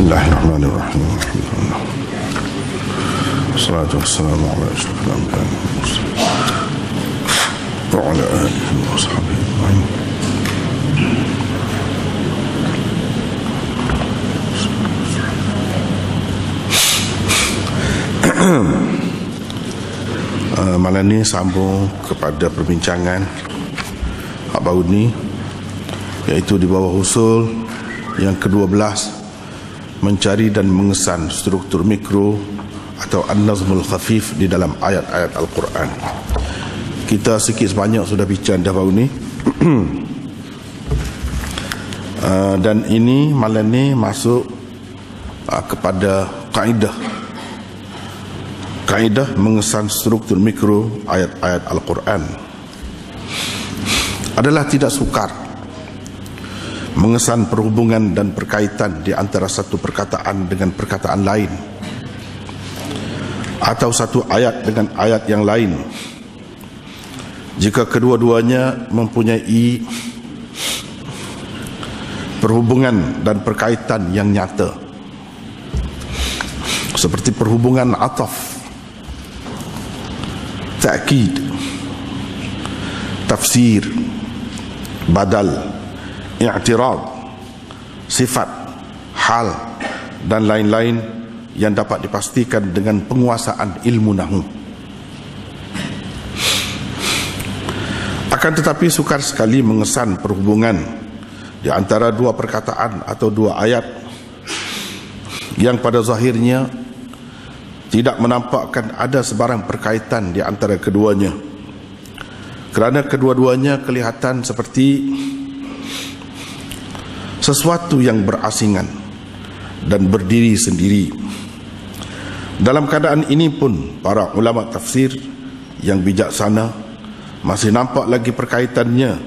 Bismillahirrahmanirrahim. Wassalatu wassalamu ala asyrafil anbiya'i wal mursalin wa ala alihi wa sahbihi ajma'in. Malam ni sambung kepada perbincangan hak baru ni, iaitu di bawah usul yang ke-12, mencari dan mengesan struktur mikro atau an-nazmul khafif di dalam ayat-ayat Al-Quran. Kita sikit sebanyak sudah bincang dah baru ni. Dan ini malam ni masuk kepada kaedah mengesan struktur mikro ayat-ayat Al-Quran. Adalah tidak sukar mengesan perhubungan dan perkaitan di antara satu perkataan dengan perkataan lain, atau satu ayat dengan ayat yang lain, jika kedua-duanya mempunyai perhubungan dan perkaitan yang nyata, seperti perhubungan ataf, ta'kid, tafsir, badal, i'tirad, sifat, hal, dan lain-lain yang dapat dipastikan dengan penguasaan ilmu nahwu. Akan tetapi sukar sekali mengesan perhubungan di antara dua perkataan atau dua ayat yang pada zahirnya tidak menampakkan ada sebarang perkaitan di antara keduanya, kerana kedua-duanya kelihatan seperti sesuatu yang berasingan dan berdiri sendiri. Dalam keadaan ini pun para ulama tafsir yang bijaksana masih nampak lagi perkaitannya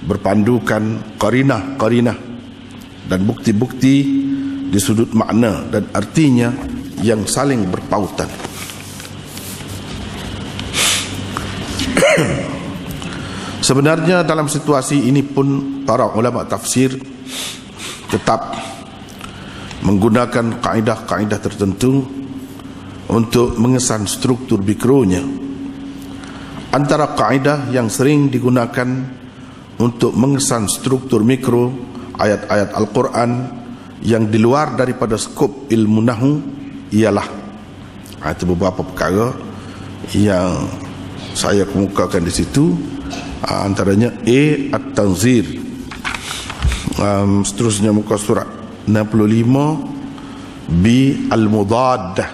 berpandukan qarinah-qarinah dan bukti-bukti di sudut makna dan artinya yang saling berpautan. Sebenarnya dalam situasi ini pun para ulama tafsir tetap menggunakan kaedah-kaedah tertentu untuk mengesan struktur mikronya. Antara kaedah yang sering digunakan untuk mengesan struktur mikro ayat-ayat Al-Quran yang di luar daripada skop ilmu nahwu ialah itu beberapa perkara yang saya kemukakan di situ. Antaranya A, At-Tanzir, seterusnya muka surat 65, B, Al-Mudaddah,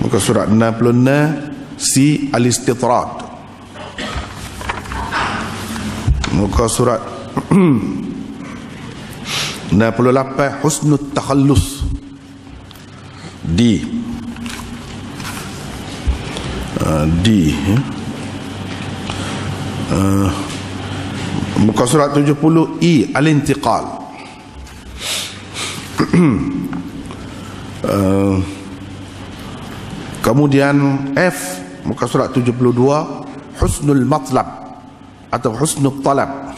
muka surat 66, C, Al-Istitrad, muka surat 68, Husnul Takhallus, D, muka surat 70, I, Al-Intiqal, kemudian F, muka surat 72, Husnul Matlab atau Husnul Talab,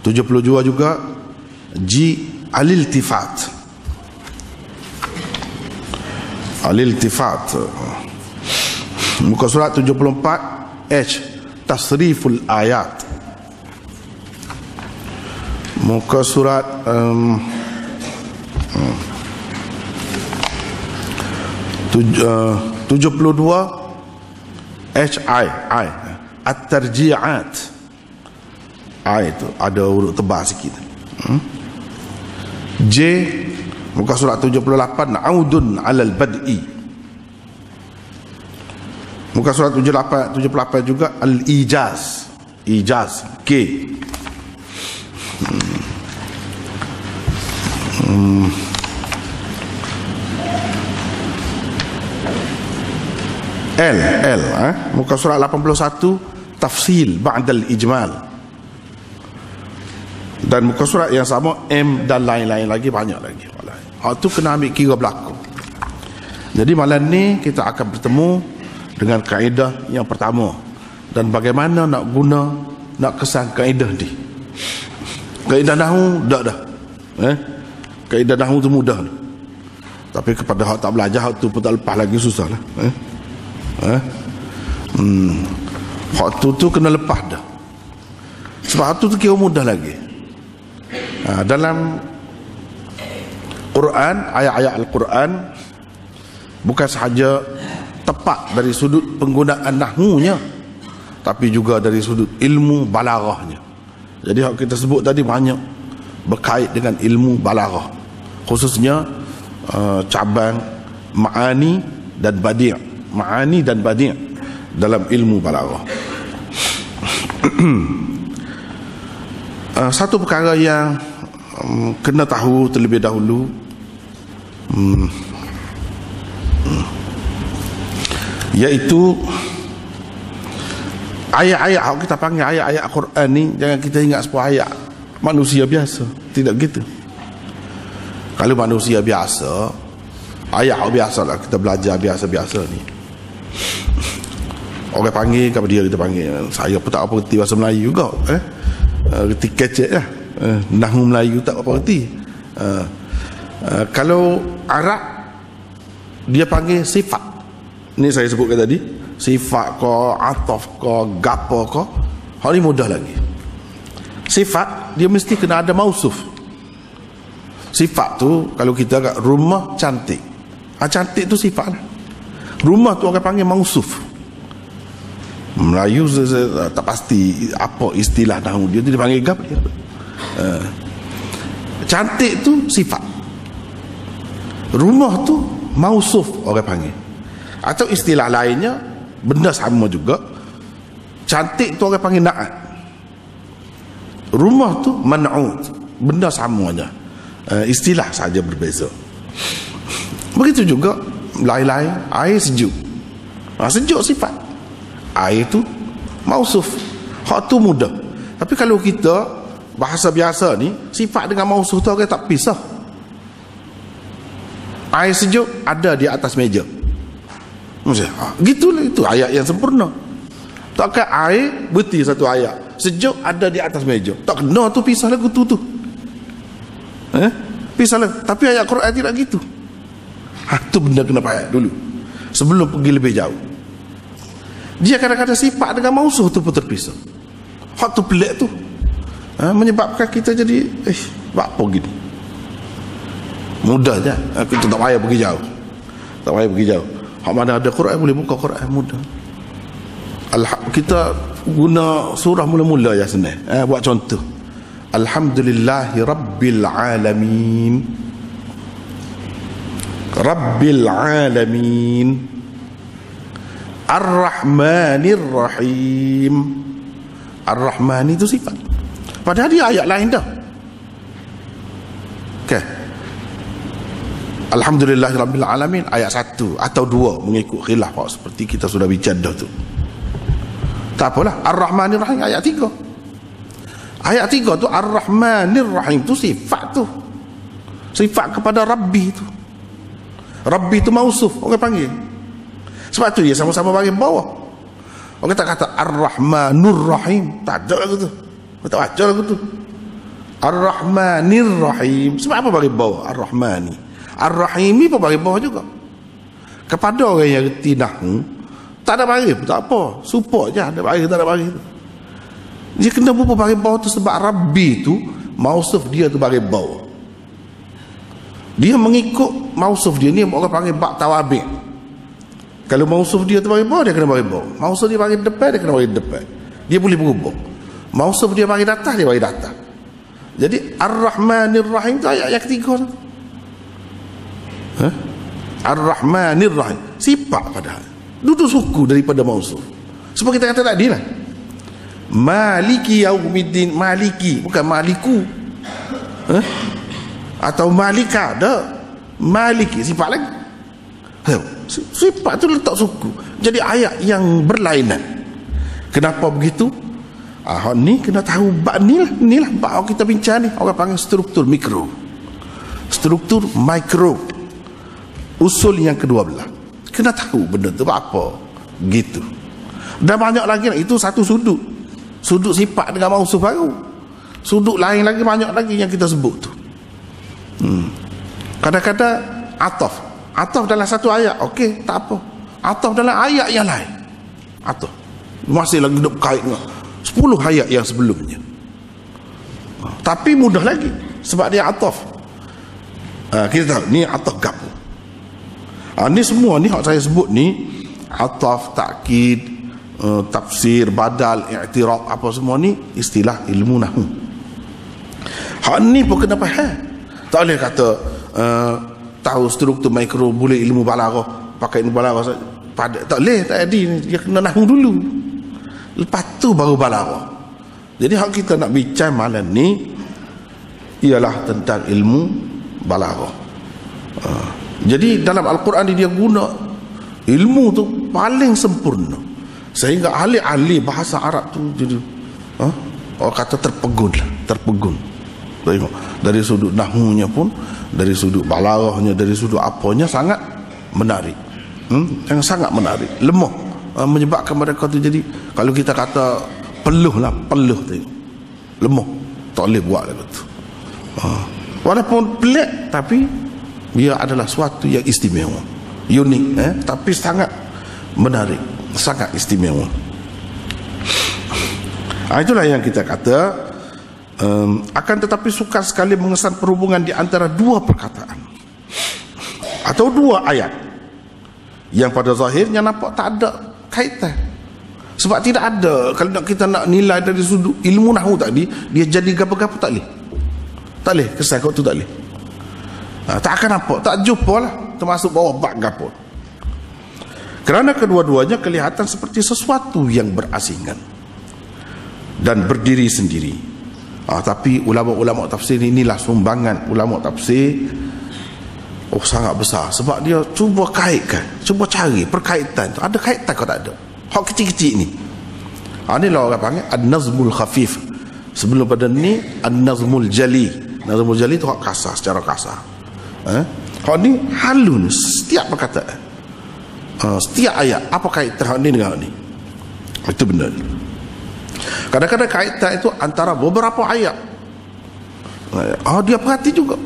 72 juga G, Al-Iltifat, muka surat 74, H, Tasriful Ayat, muka surat 72, HI, At-Tarji'at, I itu ada huruf tebal sikit. J, muka surat 78, Audun alal bad'i, muka surat 78 juga Al-Ijaz, K, L, muka surat 81, Tafsil ba'dal ijmal, dan muka surat yang sama M dan lain-lain lagi, banyak lagi. Itu kena ambil kira berlaku. Jadi malam ni kita akan bertemu dengan kaedah yang pertama, dan bagaimana nak kesan kaedah ni. Kaedah nahwu dah. Kaedah nahwu tu mudah. Tapi kepada hak tak belajar, hak tu pun tak lepas lagi, susah lah. Hak tu kena lepas dah. Sebab hak tu kira mudah lagi. Dalam Quran, ayat-ayat Al-Quran bukan sahaja tepat dari sudut penggunaan nahwunya, tapi juga dari sudut ilmu balaghahnya. Jadi hak kita sebut tadi banyak berkait dengan ilmu balaghah, khususnya cabang ma'ani dan badi'. Ma'ani dan badi' dalam ilmu balaghah. Satu perkara yang kena tahu terlebih dahulu, iaitu ayat-ayat yang kita panggil ayat-ayat Quran ni, jangan kita ingat sebuah ayat manusia biasa. Tidak gitu. Kalau manusia biasa, ayat biasa lah, kita belajar biasa-biasa ni, orang panggil kepada dia, kita panggil. Saya pun tak apa reti bahasa Melayu juga, reti kecek lah, nahwu Melayu tak apa reti. Kalau Arab, dia panggil sifat. Ni saya sebutkan tadi, sifat ko, ataf ko, gapo ko, hal ni mudah lagi. Sifat dia mesti kena ada mausuf. Sifat tu, kalau kita kat rumah cantik, cantik tu sifat lah. Rumah tu orang panggil mausuf. Melayu tak pasti apa istilah nahwu dia tu, dia panggil gap dia. Cantik tu sifat. Rumah tu mausuf orang panggil. Atau istilah lainnya, benda sama juga. Cantik tu orang panggil na'at. Rumah tu man'ut, benda sama aja. Istilah saja berbeza. Begitu juga lain-lain. Air sejuk, sejuk sifat. Air tu mausuf. Hak tu mudah. Tapi kalau kita bahasa biasa ni, sifat dengan mausuf tu orang tak pisah. Air sejuk ada di atas meja. Gitulah, itu ayat yang sempurna. Takkan air berti satu ayat, sejuk ada di atas meja, tak kena tu, pisah lagu tu. Pisah lagu. Tapi ayat Quran tidak gitu. Tu benda kena payah dulu sebelum pergi lebih jauh. Dia kadang-kadang sifat dengan mausuf tu pun terpisah. Hak tu pelik tu, menyebabkan kita jadi buat apa gini. Mudah je, kita tak payah pergi jauh. Tak payah pergi jauh. Hak mana ada Quran, boleh buka Quran mudah. Kita guna surah mula-mula ya senang. Buat contoh, Alhamdulillahi Rabbil Alamin. Rabbil Alamin, Ar-Rahmanir Rahim. Ar-Rahman itu sifat, padahal dia ayat lain dah. Okay. Alhamdulillahi Rabbil Alamin ayat 1 atau 2 mengikut khilaf seperti kita sudah bincang dah tu. Tak apalah. Ar-Rahmanir Rahim ayat 3. Ayat 3 tu Ar-Rahmanir Rahim tu sifat tu. Sifat kepada Rabbi tu. Rabbi tu mausuf orang panggil. Sebab tu dia sama-sama bagi bawah. Orang tak kata Ar-Rahmanur Rahim, tak ada lagu tu. Orang tak baca lagu tu. Ar-Rahmanir Rahim. Sebab apa bagi bawah? Ar-Rahmani. Ar-Rahimi pun bagi bawah juga. Kepada orang yang reti nahwu, tak ada bagi pun tak apa, support je, ada bagi tak ada bagi. Dia kena buat bagi bawah tu sebab Rabbi tu mausuf dia tu bagi bawah. Dia mengikut mausuf dia ni, orang panggil bab tawabi'. Kalau mausuf dia tu bagi bawah, dia kena bagi bawah. Mausuf dia bagi depan, dia kena bagi depan. Dia boleh berubah. Mausuf dia bagi datang, dia bagi datang. Jadi Ar-Rahmanir Rahim tu ayat yang ketiga tu. Ar-Rahmanir Rahim sifat padahal duduk suku daripada mausuf. Sebab kita kata tadi lah, Maliki Yaumiddin. Maliki bukan Maliku, atau Malika, dah Maliki sifat lagi. Sifat tu letak suku, jadi ayat yang berlainan. Kenapa begitu? Ni kena tahu bab ni lah bab kita bincang ni. Orang panggil struktur mikro, struktur mikro, usul yang ke-12. Kena tahu benda tu apa gitu. Dan banyak lagi lah. Itu satu sudut sifat dengan mausuf baru. Sudut lain lagi banyak lagi yang kita sebut tu. Kadang-kadang ataf dalam satu ayat, okey, tak apa. Ataf dalam ayat yang lain, ataf masih lagi berkait dengan 10 ayat yang sebelumnya. Tapi mudah lagi sebab dia ataf. Kita tahu ni ataf gapo. Ni semua ni hak saya sebut ni, ataf, takkid, tafsir, badal, i'tiraf, apa semua ni istilah ilmu nahwu. Hak ni pun kena faham. Tak boleh kata tahu struktur mikro boleh ilmu balaghah, pakai ilmu balaghah saja. Tak boleh, tak ada. Dia kena nahwu dulu, lepas tu baru balaghah. Jadi hak kita nak bincang malam ni ialah tentang ilmu balaghah. Jadi dalam Al-Quran dia guna ilmu tu paling sempurna, sehingga ahli-ahli bahasa Arab tu jadi orang kata terpegun. Tengok, dari sudut nahwunya pun, dari sudut balaghahnya, dari sudut apanya sangat menarik. Yang sangat menarik, lemah, menyebabkan mereka tu jadi, kalau kita kata peluh tengok, lemah, tak boleh buat lagu tu. Walaupun pelik, tapi dia adalah suatu yang istimewa, unik, tapi sangat menarik, sangat istimewa. Itulah yang kita kata, akan tetapi sukar sekali mengesan perhubungan di antara dua perkataan atau dua ayat yang pada zahirnya nampak tak ada kaitan. Sebab tidak ada, kalau kita nak nilai dari sudut ilmu nahwu tadi, dia jadi gapo-gapo tak boleh kesan kau tu tak boleh. Tak akan nampak, tak jumpa lah termasuk bawah bab gapo. Kerana kedua-duanya kelihatan seperti sesuatu yang berasingan dan berdiri sendiri. Tapi ulama-ulama tafsir inilah sumbangan ulama tafsir sangat besar, sebab dia cuba kaitkan, cuba cari perkaitan tu. Ada kaitan kau tak ada? Hak kecil-kecil ni. Inilah orang panggil an-nazmul khafif. Sebelum pada ni an-nazmul jali. Nazmul jali tu hak kasar, secara kasar. Hak ni halus, setiap perkataan, setiap ayat, apa kaitan hak ni dengan hak ni? Itu benar. Kadang-kadang kaitan itu antara beberapa ayat. Dia perhati juga.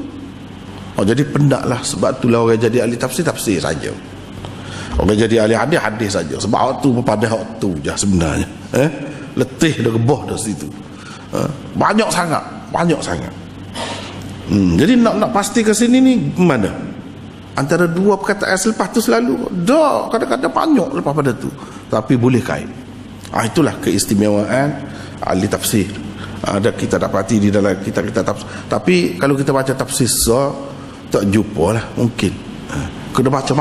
Jadi pendaklah, sebab itulah orang jadi ahli tafsir saja. Orang jadi ahli hadis saja. Sebab waktu pada waktu je sebenarnya. Letih dah, rebah dah situ. Banyak sangat. Jadi nak pasti ke sini ni mana? Antara dua perkataan selepas tu selalu kadang-kadang banyak lepas pada tu, tapi boleh kait. Itulah keistimewaan ahli tafsir. Ada kita dapati di dalam kita tafsir. Tapi kalau kita baca tafsir tak jumpa lah mungkin. Kena baca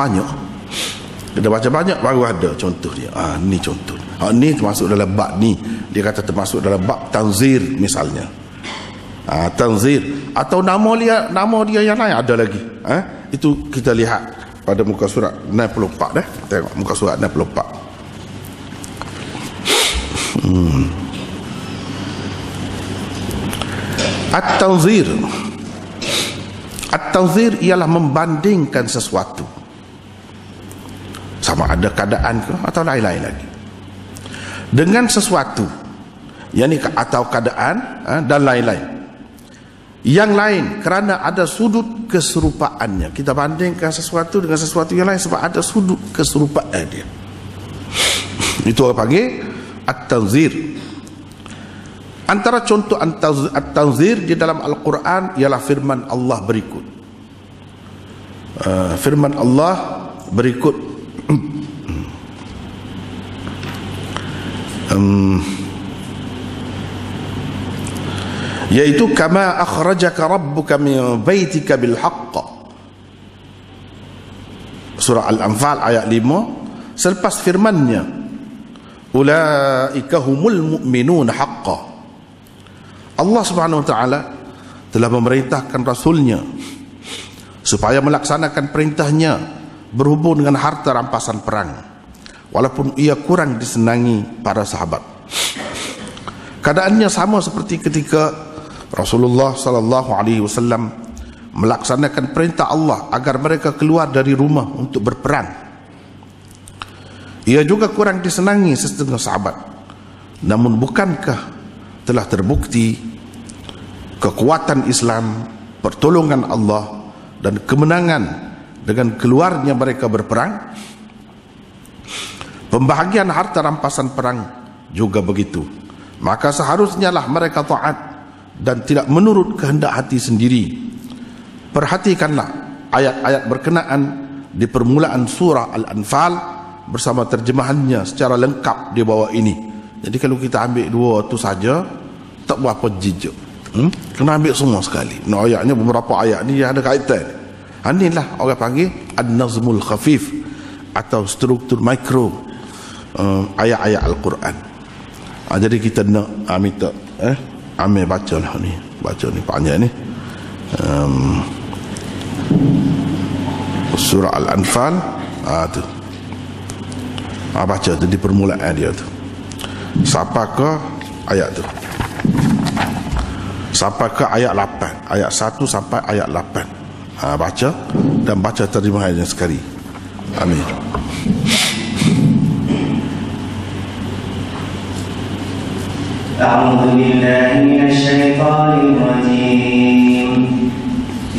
banyak baru ada contoh dia. Ni contoh. Ni termasuk dalam bab ni. Dia kata termasuk dalam bab tanzir misalnya. Tanzir atau nama dia yang lain ada lagi. Itu kita lihat pada muka surat 64 dah. Tengok muka surat 64. At-tanzir ialah membandingkan sesuatu, sama ada keadaan ke atau lain-lain lagi, dengan sesuatu, yakni atau keadaan dan lain-lain yang lain, kerana ada sudut keserupaannya. Kita bandingkan sesuatu dengan sesuatu yang lain sebab ada sudut keserupaan dia. Itu orang panggil at-tanzir. Antara contoh at-tanzir di dalam Al-Quran ialah firman Allah berikut. Firman Allah berikut. Yaitu kama akhrajaka rabbuka min baitika bil haqq. Surah Al-Anfal ayat 5. Selepas firmannya, ulaika humul mu'minun haqqan. Allah Subhanahu wa taala telah memerintahkan rasulnya supaya melaksanakan perintahnya berhubung dengan harta rampasan perang, walaupun ia kurang disenangi para sahabat. Keadaannya sama seperti ketika Rasulullah sallallahu alaihi wasallam melaksanakan perintah Allah agar mereka keluar dari rumah untuk berperang. Ia juga kurang disenangi setengah sahabat. Namun bukankah telah terbukti kekuatan Islam, pertolongan Allah dan kemenangan dengan keluarnya mereka berperang. Pembahagian harta rampasan perang juga begitu. Maka seharusnya lah mereka taat dan tidak menurut kehendak hati sendiri. Perhatikanlah ayat-ayat berkenaan di permulaan surah Al-Anfal bersama terjemahannya secara lengkap di bawah ini. Jadi kalau kita ambil dua tu saja, tak berapa jejak. Kena ambil semua sekali. Nah, ayatnya beberapa ayat ni ada kaitan. Inilah orang panggil An-Nazmul Khafif atau struktur mikro ayat-ayat Al-Quran. Jadi kita nak minta ambil baca lah ni. Baca ni panjang ni. Surah Al-Anfal tu. Baca tu di permulaan dia tu. Sampai ke ayat tu. Sampai ke ayat 8. Ayat 1 sampai ayat 8. Baca dan baca terjemahannya sekali. Amin. أعوذ بالله من الشيطان الرجيم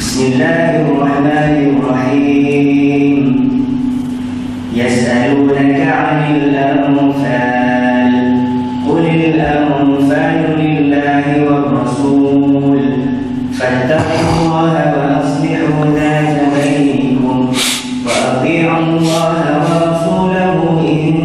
بسم الله الرحمن الرحيم يسألونك عن الأنفال قل الأنفال لله والرسول فاتقوا الله وأصلحوا ذات بينكم وأطيعوا الله ورسوله إن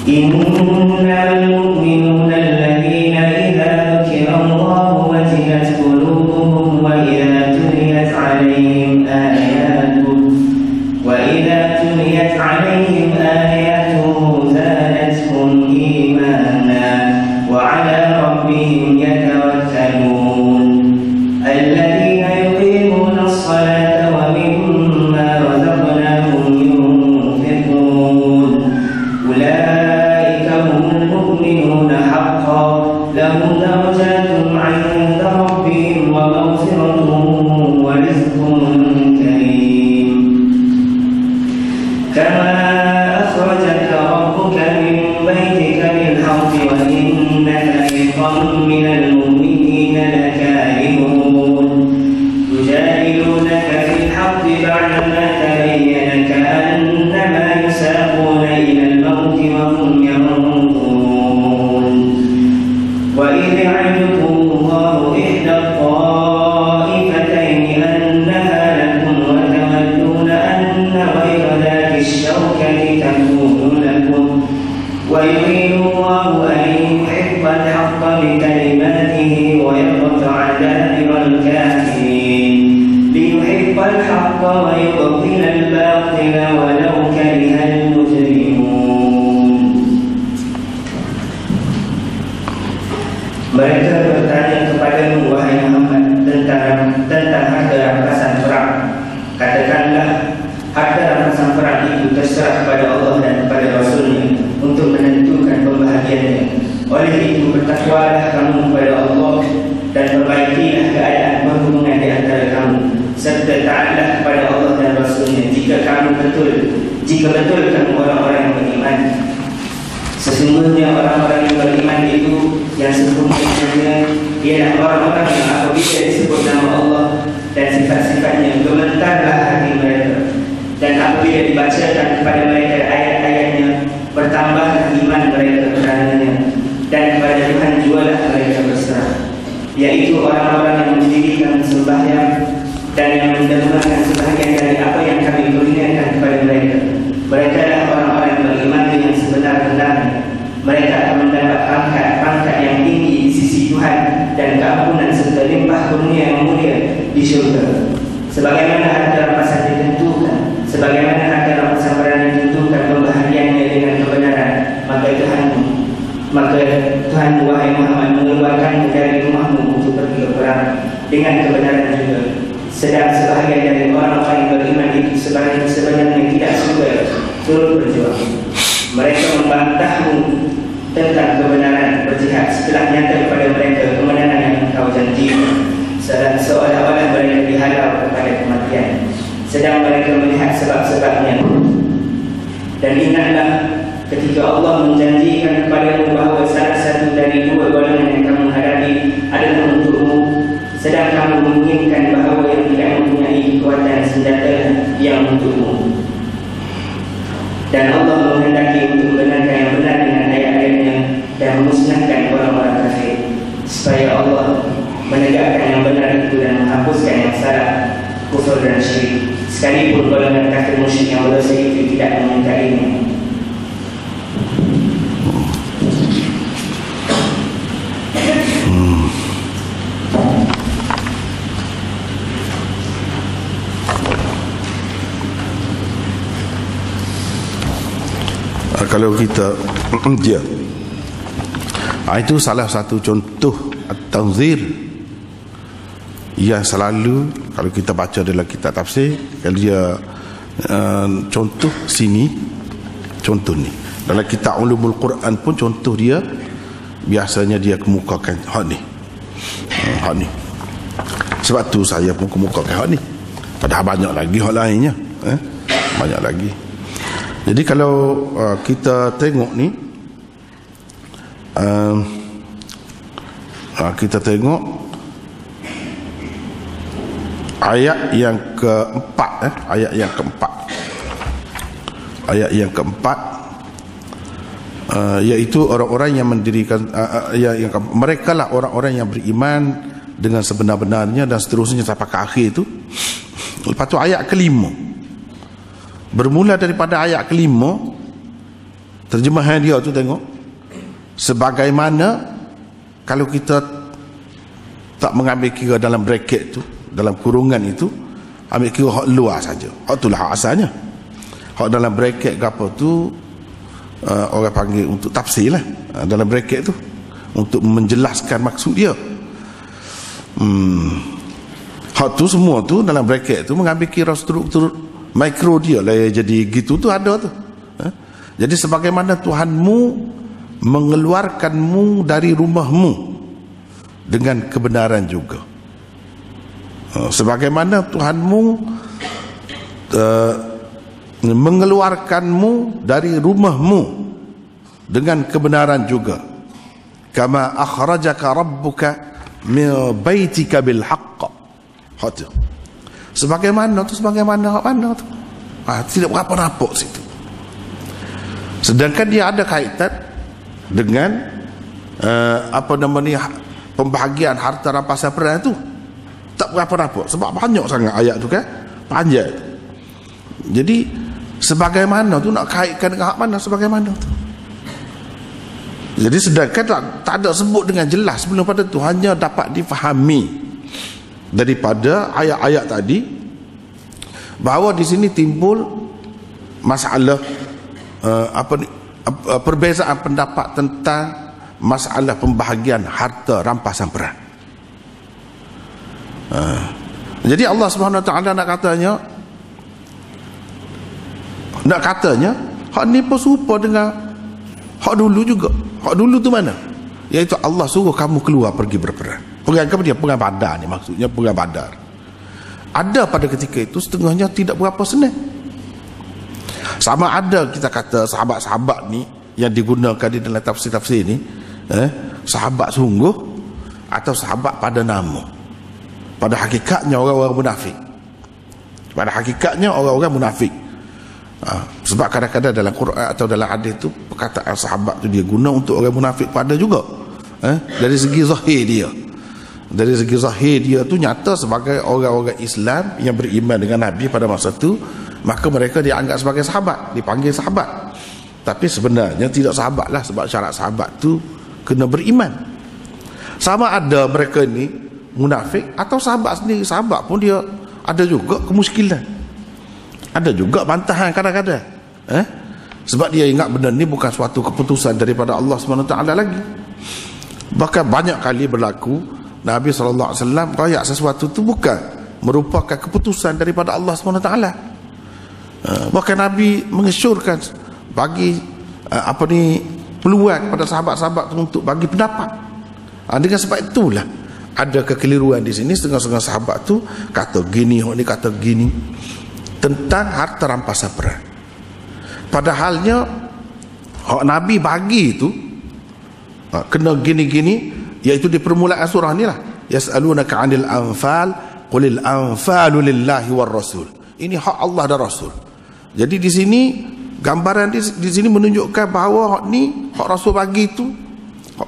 إنما المؤمنون الذين إذا ذكر الله وجلت قلوبهم وإذا تليت عليهم آياته زادتهم إيمانا وعلى ربهم يتوكلون الذين يقيمون الصلاة ومما رزقناهم ينفقون أولئك هم المؤمنون حقا لهم درجات عند ربهم ومغفرة ورزق كريم كما أخرجك ربك من بيتك بالحق وإن فريقا من المؤمنين لكارهون يجادلونك في الحق بعدما تبين كأنما يساقون إلى الموت وهم ينظرون وإذ يعدكم الله إحدى الطائفتين أنها لكم وتودون أن غير ذات الشوكة تكون لكم ويريد الله أن يحق الحق بكلماته ويقطع دابر الكافرين ليحق الحق ويبطل الباطل ولو كره المجرمون. Mereka bertanya kepadamu wahai Muhammad tentang harta rampasan perang. Katakanlah, harta rampasan perang itu terserah kepada Allah dan kepada Rasulnya untuk menentukan pembahagiannya. Oleh itu bertakwalah kamu kepada Allah dan perbaikilah keadaan perhubungan di antara kamu, serta taatlah kepada Allah dan Rasulnya jika betul kamu orang-orang yang beriman. Sesungguhnya orang-orang yang beriman itu yang sesungguhnya ialah orang-orang yang apabila disebut nama Allah dan sifat-sifatnya gemetarlah hati mereka, dan apabila dibacakan kepada mereka ayat-ayatnya bertambahlah iman mereka kerananya, dan kepada Tuhan jualah mereka berserah, yaitu orang-orang yang mendirikan sembahyang dan yang mendermakan sebahagian dari apa yang kami berikan kepada mereka. Mereka adalah orang-orang yang beriman dengan sebenar-benarnya. Mereka akan mendapat pangkat yang tinggi di sisi Tuhan dan keampunan serta limpah kurnia yang mulia di syurga. Sebagaimana harta rampasan ditentukan, sebagaimana harta rampasan perang ditentukan pembahagiannya dengan kebenaran, maka Tuhan wahai Muhammad mengeluarkan dari rumahmu untuk pergi ke perang dengan kebenaran juga. Sedang sebahagian dari orang-orang yang beriman itu sebenarnya tidak suka turut berjuang. Mereka membantahmu tentang kebenaran berjihad setelah nyata kepada mereka kemenangan yang engkau janjikan, seolah-olah mereka dihalau kepada kematian, sedang mereka melihat sebab-sebabnya. Dan ingatlah ketika Allah menjanjikan kepadamu bahawa salah satu dari dua golongan yang kamu hadapi adalah untukmu, sedang kamu menginginkan bahawa yang tidak mempunyai kekuatan senjata yang untukmu. Dan Allah menghendaki untuk membenarkan yang benar dengan ayat-ayatnya dan memusnahkan orang-orang kafir, supaya Allah menegakkan yang benar itu dan menghapuskan yang salah, kufur dan syirik, sekalipun golongan kafir musyrik yang berdosa itu tidak mengingkarinya. Kalau kita dia itu salah satu contoh at-tanzir yang selalu kalau kita baca dalam kitab tafsir, kalau dia contoh sini, contoh ni dalam kitab ulumul Quran pun contoh dia biasanya dia kemukakan hak ni, hak ni. Sebab tu saya pun kemukakan hak ni, padahal banyak lagi hak lainnya, banyak lagi. Jadi kalau kita tengok ni, kita tengok ayat yang keempat, ayat yang keempat, ayat yang keempat, iaitu orang-orang yang mendirikan, mereka lah orang-orang yang beriman dengan sebenar-benarnya dan seterusnya sampai ke akhir itu. Lepas tu ayat kelima, bermula daripada ayat kelima, terjemahan dia tu tengok, sebagaimana kalau kita tak mengambil kira dalam bracket tu, dalam kurungan itu, ambil kira hak luar saja, hak itulah hak asalnya. Hak dalam bracket ke apa tu, orang panggil untuk tafsir lah, dalam bracket tu untuk menjelaskan maksud dia. Hak tu semua tu dalam bracket tu mengambil kira struktur mikro dia lah, jadi gitu tu ada tu. Jadi sebagaimana Tuhanmu mengeluarkanmu dari rumahmu dengan kebenaran juga, sebagaimana Tuhanmu mengeluarkanmu dari rumahmu dengan kebenaran juga, kama akhrajaka rabbuka min baitika bil haqq. Hati sebagaimana tu, sebagaimana mana tu, tidak berapa nampak situ. Sedangkan dia ada kaitan dengan apa namanya, pembahagian harta rampasan perang tu tak berapa nampak, sebab banyak sangat ayat tu kan, panjang. Jadi sebagaimana tu nak kaitkan dengan hak mana sebagaimana tu. Jadi sedangkan tak ada sebut dengan jelas sebelum pada tu, hanya dapat difahami daripada ayat-ayat tadi bahawa di sini timbul masalah perbezaan pendapat tentang masalah pembahagian harta rampasan perang. Jadi Allah Subhanahu Wa Taala nak katanya hak ni pun serupa dengan hak dulu juga. Hak dulu tu mana? Iaitu Allah suruh kamu keluar pergi berperang. Perang apa dia? Perang Badar ni maksudnya, perang Badar. Ada pada ketika itu setengahnya tidak berapa senang. Sama ada kita kata sahabat-sahabat ni yang digunakan di dalam tafsir-tafsir ni, sahabat sungguh atau sahabat pada nama. Pada hakikatnya orang-orang munafik. Pada hakikatnya orang-orang munafik. Sebab kadang-kadang dalam Quran atau dalam hadis tu perkataan sahabat tu dia guna untuk orang munafik pada juga. Dari segi zahir dia, dari segi zahir dia tu nyata sebagai orang-orang Islam yang beriman dengan Nabi pada masa tu, maka mereka dianggap sebagai sahabat, dipanggil sahabat. Tapi sebenarnya tidak sahabat lah, sebab syarat sahabat tu kena beriman. Sama ada mereka ni munafik atau sahabat sendiri. Sahabat pun dia ada juga kemuskilan, ada juga bantahan kadang-kadang, sebab dia ingat benda ni bukan suatu keputusan daripada Allah SWT lagi. Bahkan banyak kali berlaku Nabi SAW rakyat sesuatu tu bukan merupakan keputusan daripada Allah SWT. Bahkan Nabi mengesyorkan bagi peluang kepada sahabat-sahabat untuk bagi pendapat. Dengan sebab itulah ada kekeliruan di sini. Setengah-setengah sahabat tu kata gini, orang ni kata gini tentang harta rampasan perang. Padahalnya hak Nabi bagi tu kena gini-gini, iaitu di permulaan surah ni lah, yas'alunaka 'anil anfal qulil anfalu lillahi war rasul. Ini hak Allah dan Rasul. Jadi di sini gambaran di sini menunjukkan bahawa hak ni, hak Rasul bagi tu,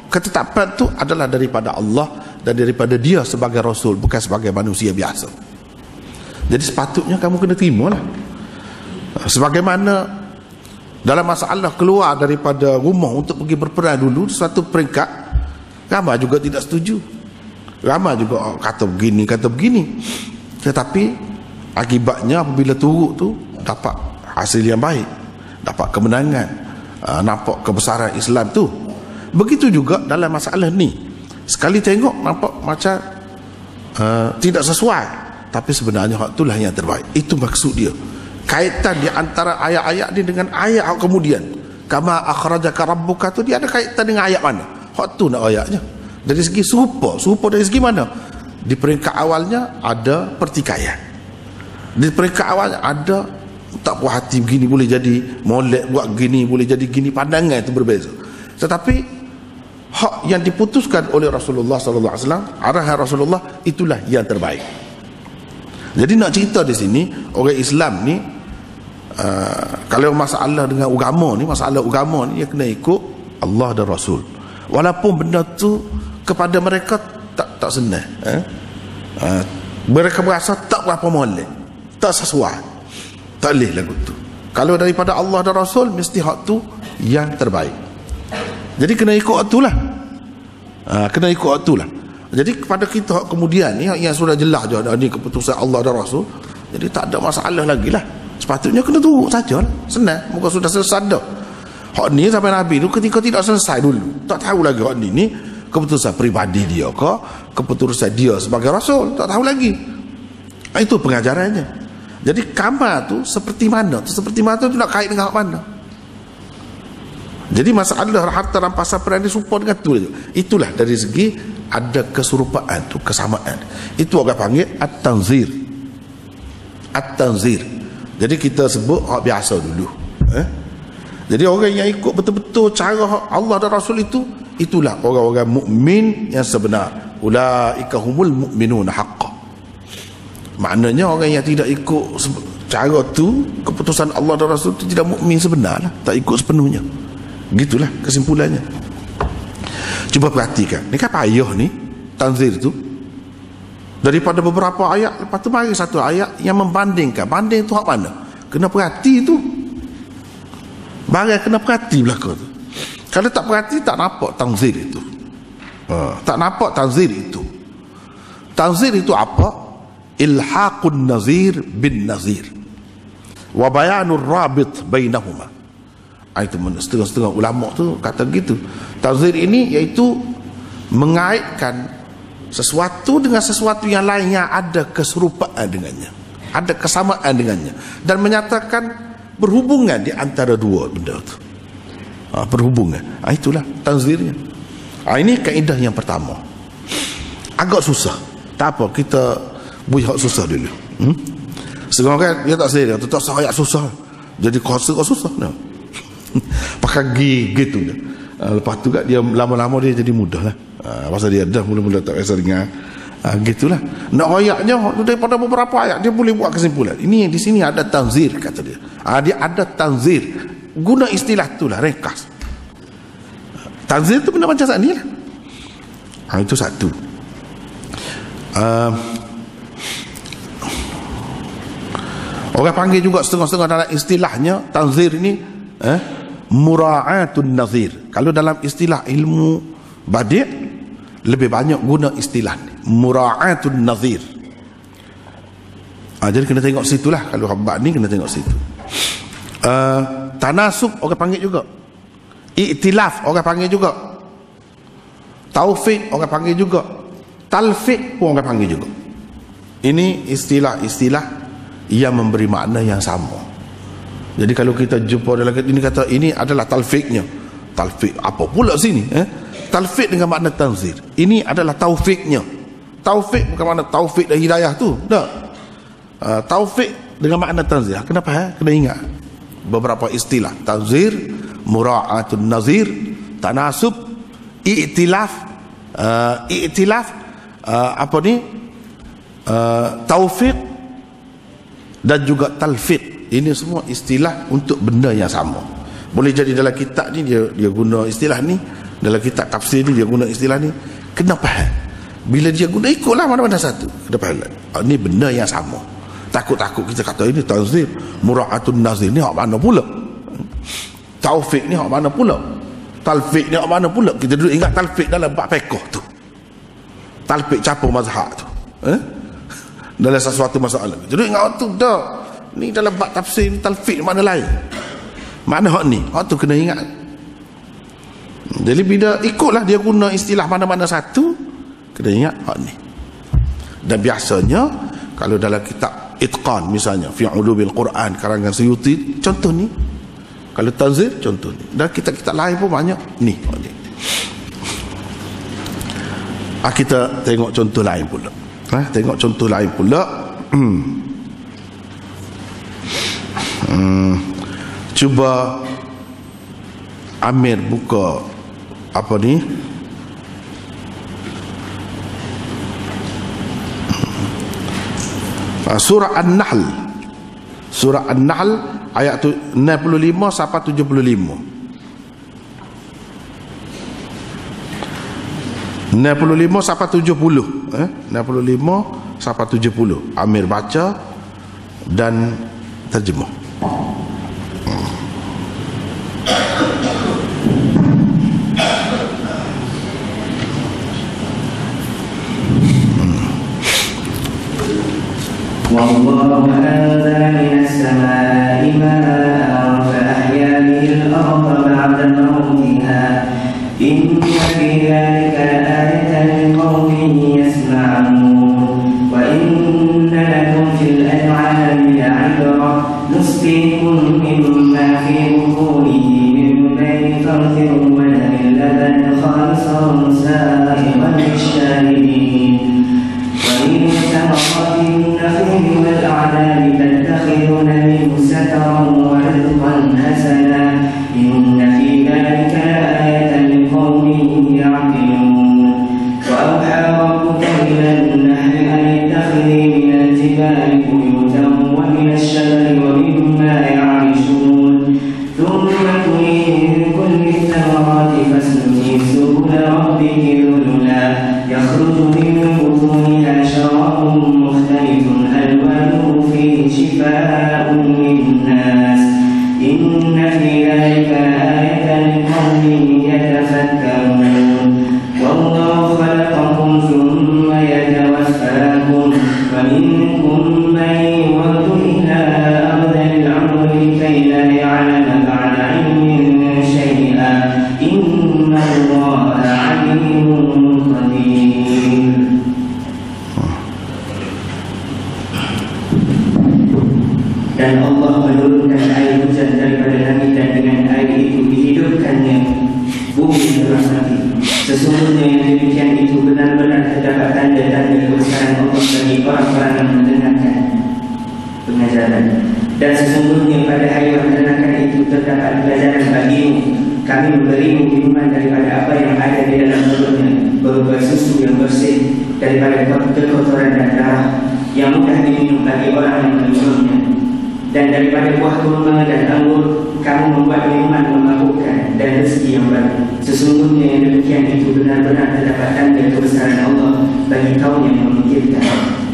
ketetapan tu adalah daripada Allah dan daripada dia sebagai Rasul, bukan sebagai manusia biasa. Jadi sepatutnya kamu kena terima lah. Sebagaimana dalam masalah keluar daripada rumah untuk pergi berperang dulu, suatu peringkat ramai juga tidak setuju, ramai juga kata begini, kata begini. Tetapi akibatnya apabila turut tu dapat hasil yang baik, dapat kemenangan, nampak kebesaran Islam tu. Begitu juga dalam masalah ni, sekali tengok nampak macam tidak sesuai, tapi sebenarnya hak itulah yang terbaik. Itu maksud dia. Kaitan di antara ayat-ayat ni dengan ayat kemudian, kama akhrajaka rabbuka tu, dia ada kaitan dengan ayat mana? Hak tu nak ayatnya. Dari segi serupa dari segi mana? Di peringkat awalnya ada pertikaian, di peringkat awalnya ada tak puas hati begini boleh jadi molek, buat gini boleh jadi gini, pandangan itu berbeza. Tetapi hak yang diputuskan oleh Rasulullah sallallahu alaihi wasallam, arahan Rasulullah, itulah yang terbaik. Jadi nak cerita di sini, orang Islam ni kalau masalah dengan agama ni, masalah agama ni, dia kena ikut Allah dan Rasul. Walaupun benda tu kepada mereka tak senang, mereka berasa tak berapa molek, tak sesuai, tak boleh lagu tu. Kalau daripada Allah dan Rasul, mesti hak tu yang terbaik. Jadi kena ikut hak tu lah, kena ikut hak tu lah. Jadi kepada kita kemudian ni, yang sudah jelas je ni keputusan Allah dan Rasul, jadi tak ada masalah lagi lah. Sepatutnya kena turut saja lah, senang, muka sudah selesai dah. Hak ni sampai Nabi tu ketika tidak selesai dulu, tak tahu lagi hak ni keputusan peribadi dia ke, keputusan dia sebagai Rasul, tak tahu lagi. Itu pengajarannya. Jadi kamar tu seperti mana tu, nak kait dengan hak mana. Jadi masalah harta rampasan perang ni serupa dengan tu. Itulah dari segi ada keserupaan tu, kesamaan. Itu orang panggil at-tanzir. At-tanzir. Jadi kita sebut hak biasa dulu. Jadi orang yang ikut betul-betul cara Allah dan Rasul itu, itulah orang-orang mukmin yang sebenar. Ulaika humul mu'minuna haqqan. Maknanya orang yang tidak ikut cara tu, keputusan Allah dan Rasul itu, tidak mukmin sebenar lah, tak ikut sepenuhnya. Gitulah kesimpulannya. Cuba perhatikan, ni kan payah ni tanzir tu. Daripada beberapa ayat, lepas tu mari satu ayat yang membandingkan. Banding tu hak mana? Kena perhati tu. Barang kena perhati belakang tu. Kalau tak perhati, tak nampak tanzir itu. Tak nampak tanzir itu. Tanzir itu apa? Ilhaqun nazir bin nazir wa bayanur rabit bainahuma. Itu setengah-setengah ulama tu kata gitu. Tanzir ini iaitu mengaitkan sesuatu dengan sesuatu yang lain yang ada keserupaan dengannya, ada kesamaan dengannya, dan menyatakan berhubungan di antara dua benda itu. Berhubungan. Itulah tanzirnya. Ini kaedah yang pertama. Agak susah. Tak apa, kita buih hak susah dulu. Sekarang kan dia tak sedar, tak sah ayat susah. Jadi kuasa kau susah. No. Pakai gitu dia. Lepas tu kan dia lama-lama dia jadi mudah lah. Pasal dia dah mula-mula tak biasa dengar. Gitulah. Nak ayatnya daripada beberapa ayat dia boleh buat kesimpulan. Ini di sini ada tanzir kata dia. Dia ada tanzir. Guna istilah itulah, ringkas. Tanzir tu benda macam saat ni lah. Itu satu. Orang panggil juga setengah-setengah dalam istilahnya tanzir ini mura'atun nazir. Kalau dalam istilah ilmu badi' lebih banyak guna istilah mura'atun nazir. Jadi kena tengok situlah. Kalau habak ni kena tengok situ. Tanasub orang panggil juga. Iktilaf orang panggil juga. Taufik orang panggil juga. Talfiq pun orang panggil juga. Ini istilah-istilah yang memberi makna yang sama. Jadi kalau kita jumpa dalam ini kata ini adalah talfiqnya. Talfiq apa pula sini? Talfiq dengan makna tanzir. Ini adalah taufiknya. Taufik bukan makna taufik dan hidayah tu. Tak. Taufik dengan makna tanzir. Kenapa? Kena ingat beberapa istilah. Tanzir, mura'atun nazir, tanasub, i'tilaf, taufiq dan juga talfiq. Ini semua istilah untuk benda yang sama. Boleh jadi dalam kitab ni dia guna istilah ni, dalam kitab tafsir ni dia guna istilah ni. Kena faham. Bila dia guna, ikutlah mana-mana satu. Kena faham. Ini benda yang sama. Takut-takut kita kata ini tanzir, mura'atun nazir ni hak mana pula? Taufiq ni hak mana pula? Talfiq ni hak mana pula? Kita duduk ingat talfiq dalam bab fiqh tu. Talfiq campur mazhab tu. Dalam sesuatu masalah. Jadi ingat tu dah. Ni dalam bab tafsir ni talfiq mana lain. Mana hak ni? Hak tu kena ingat. Jadi bila ikutlah dia guna istilah mana-mana satu, kena ingat hak ni. Dan biasanya kalau dalam kitab Itqan misalnya fi Ulumil Quran karangan Suyuti, contoh ni. Kalau tanzir contoh ni. Dan kitab-kitab lain pun banyak ni. Kita tengok contoh lain pula. Tengok contoh lain pula. Cuba Amir buka apa ni? Surah An-Nahl. Surah An-Nahl ayat 65 sampai 75. 65 sampai 70. 65 sampai 70. Amir baca dan terjemah. والله أنزل من السماء ماء فأحيا به الأرض بعد موتها إن في ذلك لآية لقوم يسمعون وإن لكم في الأنعام لعبرة نسقيكم مما في بطونه من بين فرث ولبن لبن خالصا سائغا للشاربين ومن ثمرات النخيل والأعناب تتخذون منه سكرا ورزقا حسنا إن في ذلك لآية لقوم يعقلون وأوحى ربك إلى النحل أن اتخذي من الجبال بيوتا ومن الشجر ومما يعرشون ثم كلي من كل الثمرات فاسلكي سبل ربك ذللا يخرج من بطونها شراب مختلف ألوانه فيه شفاء للناس إن في ذلك آية لقوم يتفكرون والله خلقكم ثم يتوفاكم ومنكم من يرد إلى أرذل العمر كي لا يعلم بعد علم شيئا إن الله عليم قدير. Dan Allah menurunkan air hujan daripada langit dan dengan air itu dihidupkannya bumi dirahmati. Sesungguhnya yang demikian itu benar-benar terdapat tanda-tanda kebesaran Allah bagi orang-orang yang mendengarkan pengajaran. Dan sesungguhnya pada hari mendengarkan itu terdapat pelajaran bagimu. Kami memberimu minuman daripada apa yang ada di dalam mulutnya, berupa susu yang bersih daripada kekotoran dan darah yang mudah diminum bagi orang yang meminumnya. Dan daripada buah kurma dan anggur kamu membuat minuman memabukkan dan rezeki yang baru. Sesungguhnya yang demikian itu benar-benar terdapat tanda kebesaran Allah bagi kaum yang memikirkan.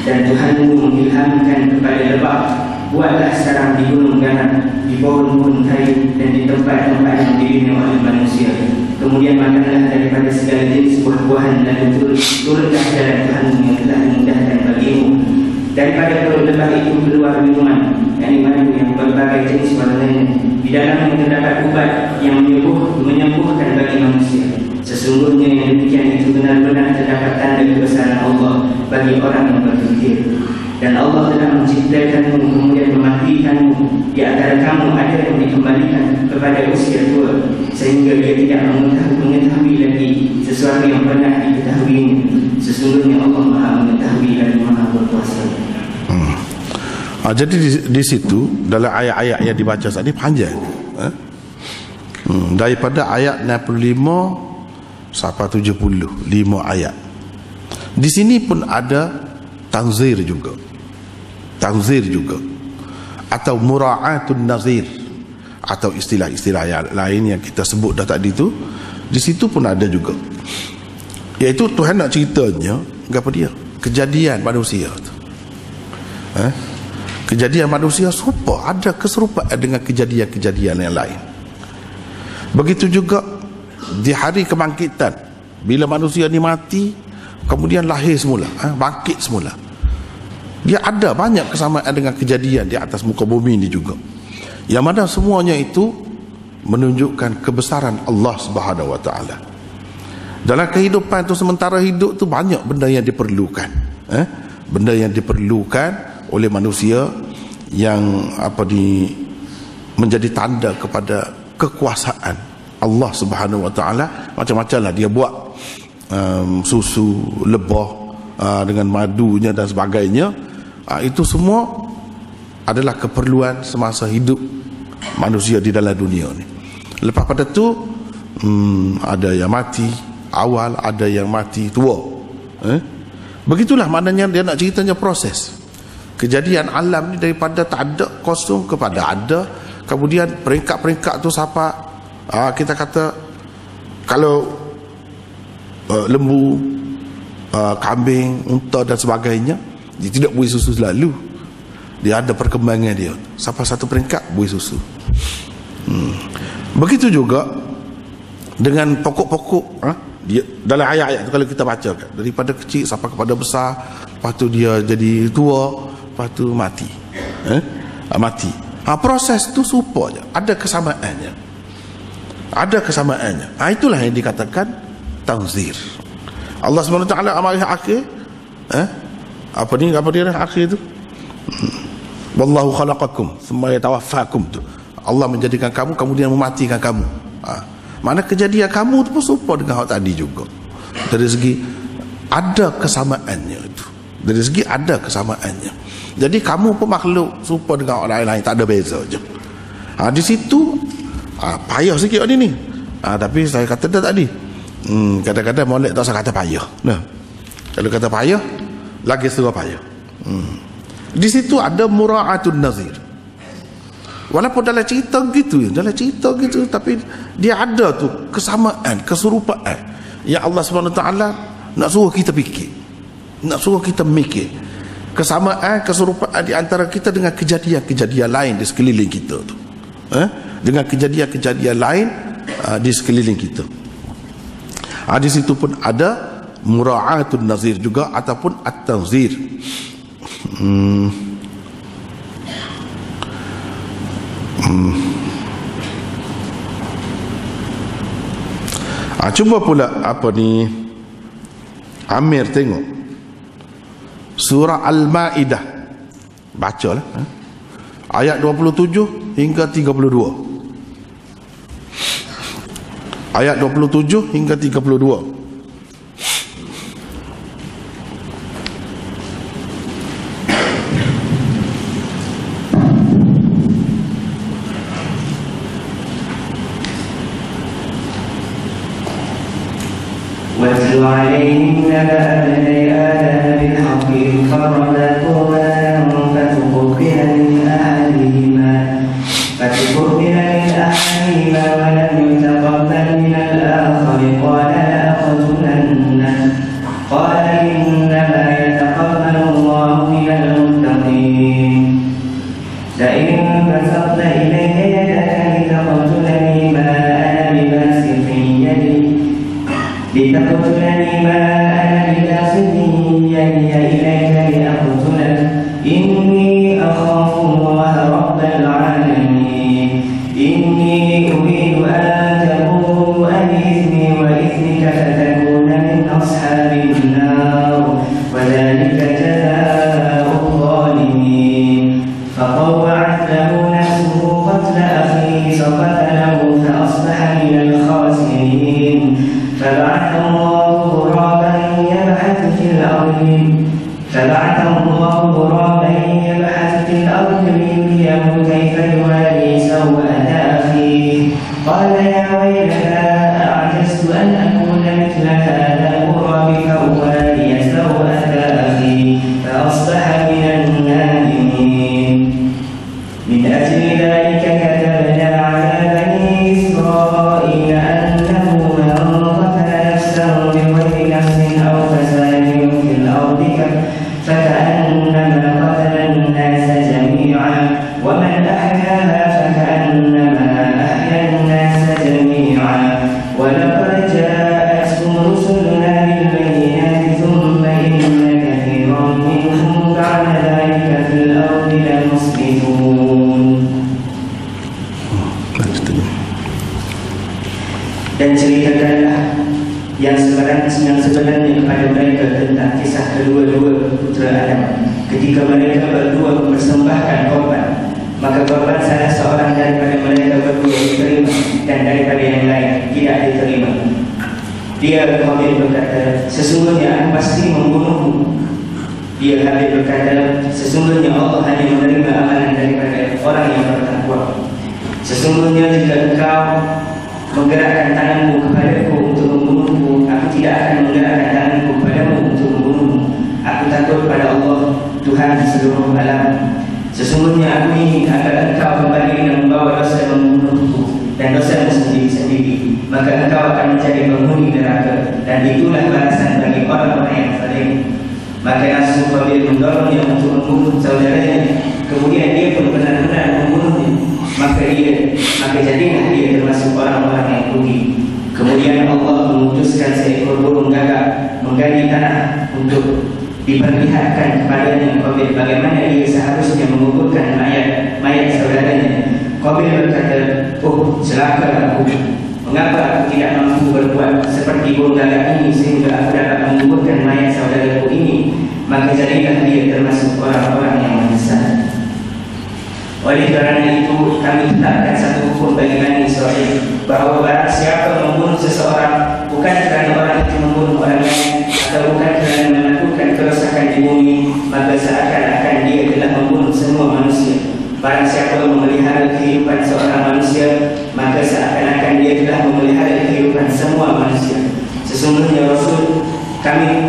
Dan Tuhanmu mengilhamkan kepada lebah, buatlah sarang di gunung ganap, di pohon-pohon kayu dan di tempat-tempat yang dibina oleh manusia. Kemudian makanlah daripada segala jenis buah-buahan dan turutlah jalan Tuhanmu yang telah memudahkan bagimu. Daripada perut lebah itu keluar minuman, yakni madu yang berbagai jenis warnanya. Di dalamnya terdapat ubat yang menyembuhkan bagi manusia. Sesungguhnya yang demikian itu benar-benar terdapat tanda kebesaran Allah bagi orang yang berfikir. Dan Allah telah menciptakanmu kemudian mematikanmu. Di antara kamu ada yang dikembalikan kepada usia tua sehingga dia tidak mengetahui lagi sesuatu yang pernah diketahuinya. Sesungguhnya Allah Maha mengetahui dan Maha berkuasa. Jadi di situ dalam ayat-ayat yang dibaca saat ini panjang. Daripada ayat 65 sampai 70, 5 ayat. Di sini pun ada tanzir juga. Tanzir juga. Atau mura'atun nazir, atau istilah-istilah yang lain yang kita sebut dah tadi tu, di situ pun ada juga. Iaitu Tuhan nak ceritanya apa dia? Kejadian manusia tu. Kejadian manusia serupa, ada keserupaan dengan kejadian-kejadian yang lain. Begitu juga di hari kebangkitan, bila manusia ni mati kemudian lahir semula, bangkit semula, dia ada banyak kesamaan dengan kejadian di atas muka bumi ni juga, yang mana semuanya itu menunjukkan kebesaran Allah Subhanahu wa taala. Dalam kehidupan tu, sementara hidup tu banyak benda yang diperlukan, benda yang diperlukan oleh manusia yang menjadi tanda kepada kekuasaan Allah Subhanahu wa taala. Macam-macam lah dia buat, susu, lebah dengan madunya dan sebagainya. Itu semua adalah keperluan semasa hidup manusia di dalam dunia ni. Lepas pada tu ada yang mati awal, ada yang mati tua. Begitulah maknanya dia nak ceritanya proses kejadian alam ni, daripada tak ada, kosong kepada ada. Kemudian peringkat-peringkat tu siapa, kita kata kalau lembu, kambing, unta dan sebagainya, dia tidak buih susu selalu, dia ada perkembangan dia. Sampai satu peringkat buih susu. Begitu juga dengan pokok-pokok, dia dalam ayat-ayat tu kalau kita baca kan, daripada kecil sampai kepada besar, lepas tu dia jadi tua, lepas tu mati. Mati. Proses tu serupa je, ada kesamaannya. Ada kesamaannya. Itulah yang dikatakan tanzir. Allah SWT amal akhir, apa dia akhir tu? Wallahu khalaqakum thumma yatawaffakum tu. Allah menjadikan kamu, kemudian mematikan kamu. Mana kejadian kamu tu pun serupa dengan hal tadi juga. Dari segi ada kesamaannya itu. Dari segi ada kesamaannya. Jadi kamu pun makhluk serupa dengan orang lain, tak ada beza je. Di situ payah sikit ni. Tapi saya kata dah tadi, kadang-kadang molek tak usah kata payah. Kalau kata payah, lagi setengah payah. Di situ ada mura'atun nazir. Walaupun dalam cerita gitu, tapi dia ada tu kesamaan, keserupaan yang Allah SWT nak suruh kita fikir, nak suruh kita mikir. Kesamaan, keserupaan di antara kita dengan kejadian-kejadian lain di sekeliling kita tu, dengan kejadian-kejadian lain di sekeliling kita. Di situ pun ada mura'atun nazir juga, ataupun at-tanzir. Cuba pula Amir tengok surah Al-Ma'idah, bacalah ayat 27 hingga 32. Ayat 27 hingga 32. واتل عليهم نبأ ابني آدم بالحق إذ قربا قربانا فتقبل من أحدهما ولم يتقبل من الآخر قال لأقتلنك قال إنما يتقبل الله من المتقين لئن بسطت إلي يدك لتقتلني ما أنا بباسط يدي إليك لأقتلك إني أخاف الله رب العالمين إني أريد أن تبوء بإثمي وإثمك فتكون من أصحاب النار وذلك جزاء الظالمين فطوعت له نفسه قتل أخيه فقتله فأصبح من الخاسرين فبعث الله غرابا يبحث في الأرض ليريه كيف يواري سوءة أخيه قال يا من أجل ذلك كتبنا على بني إسرائيل أنه من قتل نفسا بغير نفس أو فساد في الأرض فكأنما قتل الناس جميعا ومن أحياها فكأنما أحيا الناس جميعا ولقد جاءتهم رسلنا بالبينات ثم إن كثيرا منهم بعد ذلك في الأرض لمسرفون. Dan ceritakanlah yang sebenarnya kepada mereka tentang kisah kedua-dua putera Adam ketika mereka berdua mempersembahkan korban. Maka korban salah seorang daripada mereka berdua diterima dan daripada yang lain tidak diterima. Dia Qabil berkata, sesungguhnya aku pasti membunuhmu. Dia Habil berkata, sesungguhnya Allah hanya menerima amalan daripada orang yang bertakwa. Sesungguhnya jika engkau menggerakkan tanganmu kepadaku untuk membunuhku, aku tidak akan menggerakkan tanganku kepadamu untuk membunuhmu. Aku takut pada Allah, Tuhan seluruh alam. Sesungguhnya aku ingin agar engkau kembali dan membawa dosa membunuhku dan dosamu sendiri-sendiri, maka engkau akan menjadi penghuni neraka, dan itulah balasan bagi orang-orang yang zalim. Maka nafsu Qabil mendorongnya untuk membunuh saudaranya, kemudian dia pun benar-benar membunuhnya. Maka jadilah dia termasuk orang-orang yang rugi. Kemudian Allah memutuskan seekor burung gagak menggali tanah untuk diperlihatkan kepadanya Qabil bagaimana dia seharusnya menguburkan mayat saudaranya. Qabil berkata, oh celaka aku, mengapa aku tidak mampu berbuat seperti burung gagak ini sehingga aku dapat menguburkan mayat saudaraku ini. Maka jadilah dia termasuk orang-orang yang menyesal. Oleh kerana itu kami tetapkan satu hukum bagi Bani Israel, bahawa barang siapa membunuh seseorang bukan kerana orang itu membunuh orang lain atau bukan kerana melakukan kerosakan di bumi, maka seakan-akan dia telah membunuh semua manusia. Barang siapa memelihara kehidupan seorang manusia, maka seakan-akan dia telah memelihara kehidupan semua manusia. Sesungguhnya Rasul kami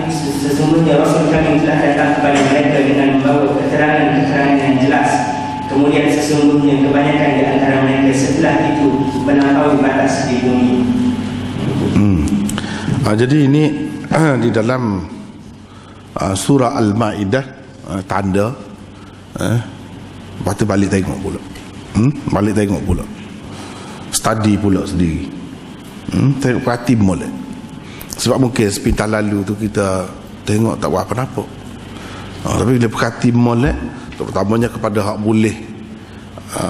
telah datang kepada mereka dengan membawa keterangan-keterangan yang jelas. Kemudian sesungguhnya kebanyakan di antara mereka setelah itu melampaui batas di bumi. Jadi ini di dalam surah Al-Ma'idah, tanda lepas tu balik tengok pula study pula sendiri, tengok perhati molek. Sebab mungkin sepintas lalu tu kita tengok tak buat apa-apa, tapi bila perhati molek, terutamanya kepada hak boleh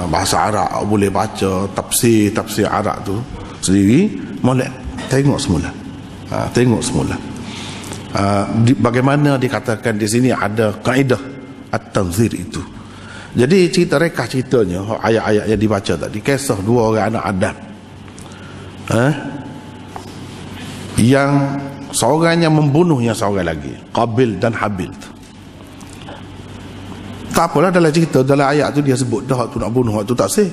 bahasa Arab, hak boleh baca tafsir Arab tu sendiri, molek tengok semula. Bagaimana dikatakan di sini ada kaedah at-tanzir itu. Jadi cerita rekah ceritanya ayat-ayat yang dibaca tadi, kisah dua orang anak Adam, yang seorangnya membunuh yang seorang lagi, Qabil dan Habil tu. Tak apalah dalam cerita, dalam ayat tu dia sebut dah tu nak bunuh, waktu tak sih.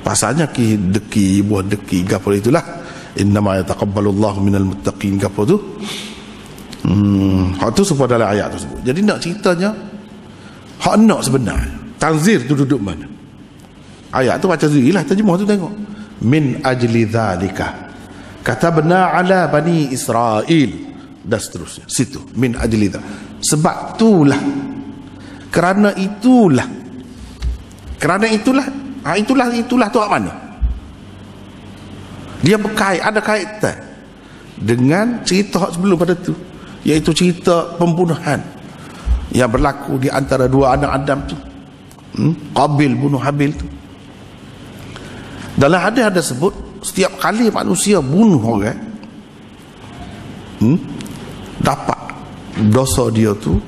Pasalnya buah deki gapo itulah, innama yataqabbalullahu minal muttaqin gapo tu. Hak tu supaya dalam ayat tu sebut. Jadi nak ceritanya hak nak sebenar. Tanzir tu duduk mana? Ayat tu baca sendirilah, terjemah tu tengok. Min ajli dzalika katabna ala bani Israel, dan seterusnya. Situ min ajli dzalika. Sebab itulah, kerana itulah tu hak mana? Dia ada kaitan dengan cerita sebelum pada tu, iaitu cerita pembunuhan yang berlaku di antara dua anak Adam tu. Qabil bunuh Habil tu. Dalam hadis ada sebut setiap kali manusia bunuh orang, dapat dosa dia tu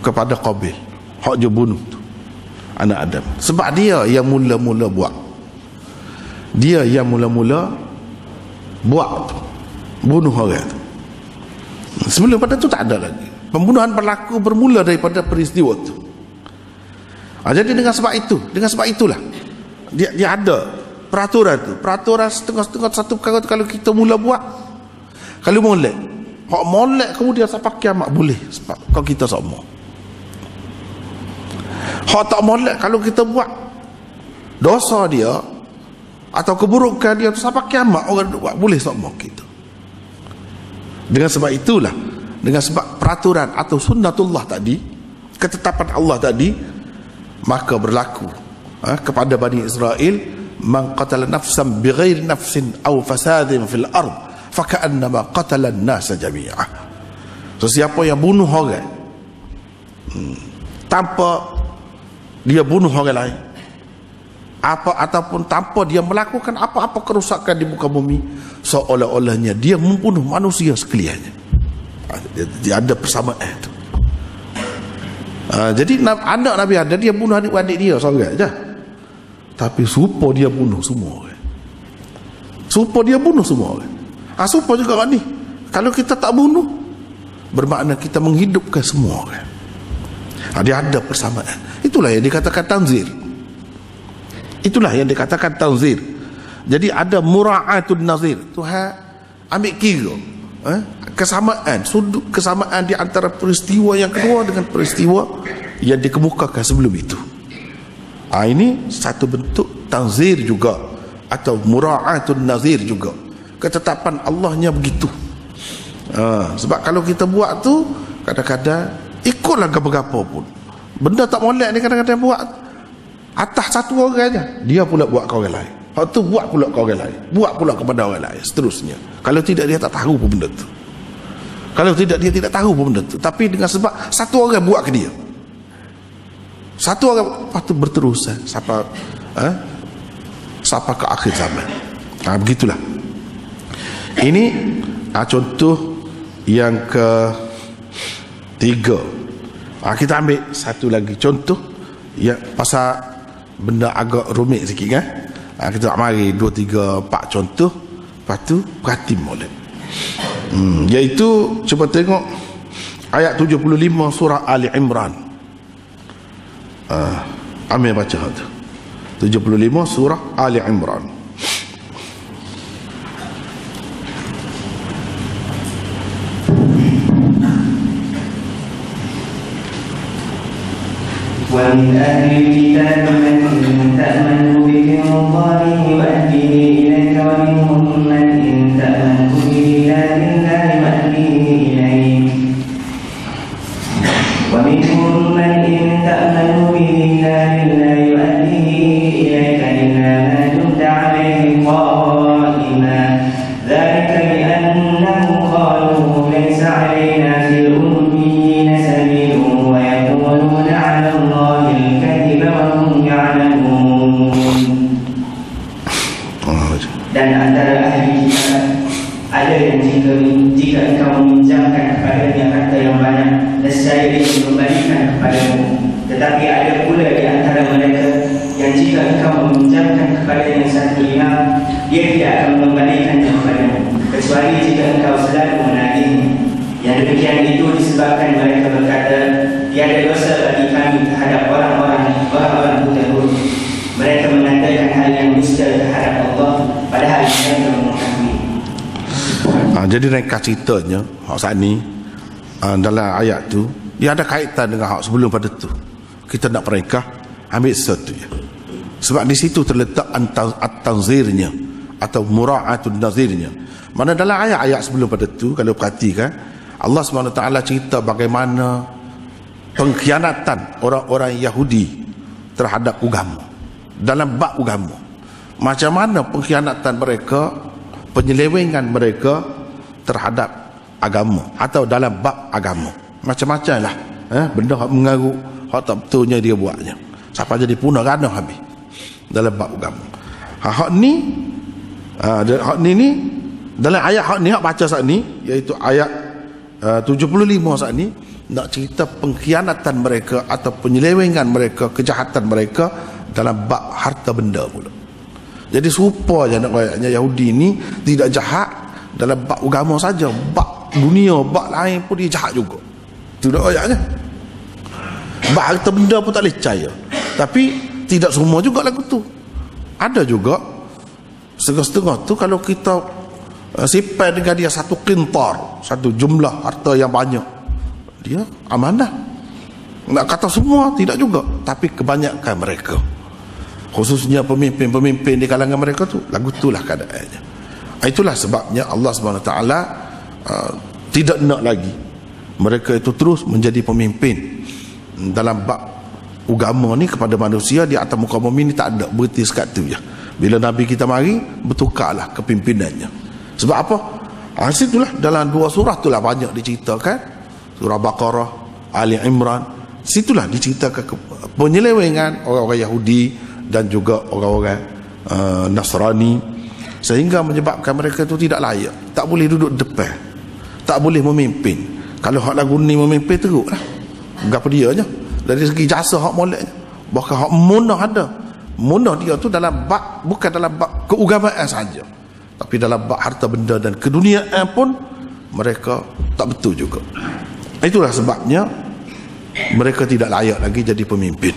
kepada Qabil, hak dia bunuh tu anak Adam. Sebab dia yang mula-mula buat, tu bunuh orang tu. Sebelum pada tu tak ada lagi. Pembunuhan bermula daripada peristiwa tu. Jadi dengan sebab itulah dia ada peraturan tu. Peraturan setengah-setengah satu perkara tu, kalau kita mula buat, kalau molek, hak molek kemudian sampai kiamat boleh, sebab kau kita semua. Hak tak molek kalau kita buat dosa dia atau keburukan dia tu sampai kiamat orang buat boleh sokmo kita. Dengan sebab itulah, dengan sebab peraturan atau sunnatullah tadi, ketetapan Allah tadi, maka berlaku kepada Bani Israel, man qatala nafsan bighairi nafsin aw fasadin fil ard faka'annama qatala an-nasa jami'a. So siapa yang bunuh orang tanpa dia bunuh orang lain, ataupun tanpa dia melakukan apa-apa kerusakan di muka bumi, seolah-olahnya dia membunuh manusia sekaliannya. Dia ada persamaan itu. Jadi anak Nabi Adam dia bunuh adik-adik dia seorang je, tapi supo dia bunuh semua orang. Supo dia bunuh semua orang. Supo juga orang ni. Kalau kita tak bunuh, bermakna kita menghidupkan semua orang. Dia ada persamaan. Itulah yang dikatakan tanzir. Itulah yang dikatakan tanzir. Jadi ada mura'atun nazir. Tuhan ambil kira kesamaan, sudut kesamaan di antara peristiwa yang kedua dengan peristiwa yang dikemukakan sebelum itu. Ini satu bentuk tanzir juga, atau mura'atun nazir juga. Ketetapan Allahnya begitu. Sebab kalau kita buat tu kadang-kadang ikutlah apa-apa pun, benda tak molek ni kadang-kadang buat atas satu orang je, dia pula buat ke orang lain, hak tu buat pula ke orang lain, buat pula kepada orang lain, seterusnya. Kalau tidak dia tak tahu pun benda tu. Kalau tidak dia tidak tahu pun benda tu. Tapi dengan sebab satu orang buat ke dia, satu orang, lepas tu berterusan sampai sampai ke akhir zaman. Begitulah. Ini contoh yang ketiga. Kita ambil satu lagi contoh yang pasal benda agak rumit sikit kan. Kita nak mari 2, 3, 4 contoh, lepas tu perhati molek. Iaitu cuba tengok ayat 75 surah Ali Imran. Ambil baca tu 75 surah Ali Imran. ومن أهل الكتاب من تأمنه بقنطار يؤديه إليك ومنهم من إن تأمنه بدينار لا يؤديه إليك ومنهم من إن تأمنه بدينار لا يؤديه إليك إلا ما دمت عليه قائما ذلك بأنهم قالوا ليس علينا في الأميين سبيل ويقولون على الله الكذب وهم يعلمون. Dan antara ahli kitab ada yang jika engkau meminjamkan kepadanya harta yang banyak, nescaya dia mengembalikan kepadamu. Tetapi ada pula di antara mereka yang jika engkau meminjamkan kepadanya satu dinar, dia tidak akan mengembalikannya kepadamu, kecuali jika engkau selalu menagihnya. Yang demikian itu disebabkan mereka berkata, tiada dosa bagi kami terhadap orang-orang terdahulu. Mereka mengatakan hal yang dusta terhadap Allah, padahal mereka mengetahui. Jadi ringkas ceritanya hak saat ni dalam ayat tu dia ada kaitan dengan hak sebelum pada tu. Kita nak peringkah ambil satu je. Sebab di situ terletak at-tanzirnya atau mura'atun nazirnya. Mana dalam ayat-ayat sebelum pada tu kalau perhatikan, Allah SWT cerita bagaimana pengkhianatan orang-orang Yahudi terhadap agama, dalam bab agama. Macam mana pengkhianatan mereka, penyelewengan mereka terhadap agama atau dalam bab agama. Macam-macam lah benda yang mengaruh hak tak betulnya dia buatnya, sampai jadi punah rana habis dalam bab agama. Hak ni dalam ayat hak ni hak baca saat ni, iaitu ayat 75 saat ni, nak cerita pengkhianatan mereka atau penyelewengan mereka, kejahatan mereka dalam bab harta benda pula. Jadi serupa je nak ayatnya Yahudi ni tidak jahat dalam bab agama saja, bab dunia, bab lain pun dia jahat juga. Itu dah ayatnya. Bab harta benda pun tak boleh percaya. Tapi tidak semua juga lagu tu. Ada juga setengah-setengah tu kalau kita simpan dengan dia satu qintar, satu jumlah harta yang banyak, dia amanah. Nak kata semua, tidak juga. Tapi kebanyakan mereka, khususnya pemimpin-pemimpin di kalangan mereka tu, lagu itulah keadaannya. Itulah sebabnya Allah SWT tidak nak lagi mereka itu terus menjadi pemimpin dalam bab agama ni kepada manusia di atas muka bumi ni. Tak ada, berhenti sekat tu je. Bila Nabi kita mari, bertukarlah kepimpinannya. Sebab apa? Situlah dalam 2 surah itulah banyak diceritakan. Surah Baqarah, Ali Imran, situlah diceritakan penyelewengan orang-orang Yahudi dan juga orang-orang Nasrani, sehingga menyebabkan mereka itu tidak layak, tak boleh duduk depan, tak boleh memimpin. Kalau hak lagu ni memimpin teruk lah, apa dia je dari segi jasa hak moleknya, bahkan hak munah ada. Munah dia tu dalam bab, bukan dalam bab keugamaan saja, tapi dalam bab harta benda dan keduniaan pun mereka tak betul juga. Itulah sebabnya mereka tidak layak lagi jadi pemimpin.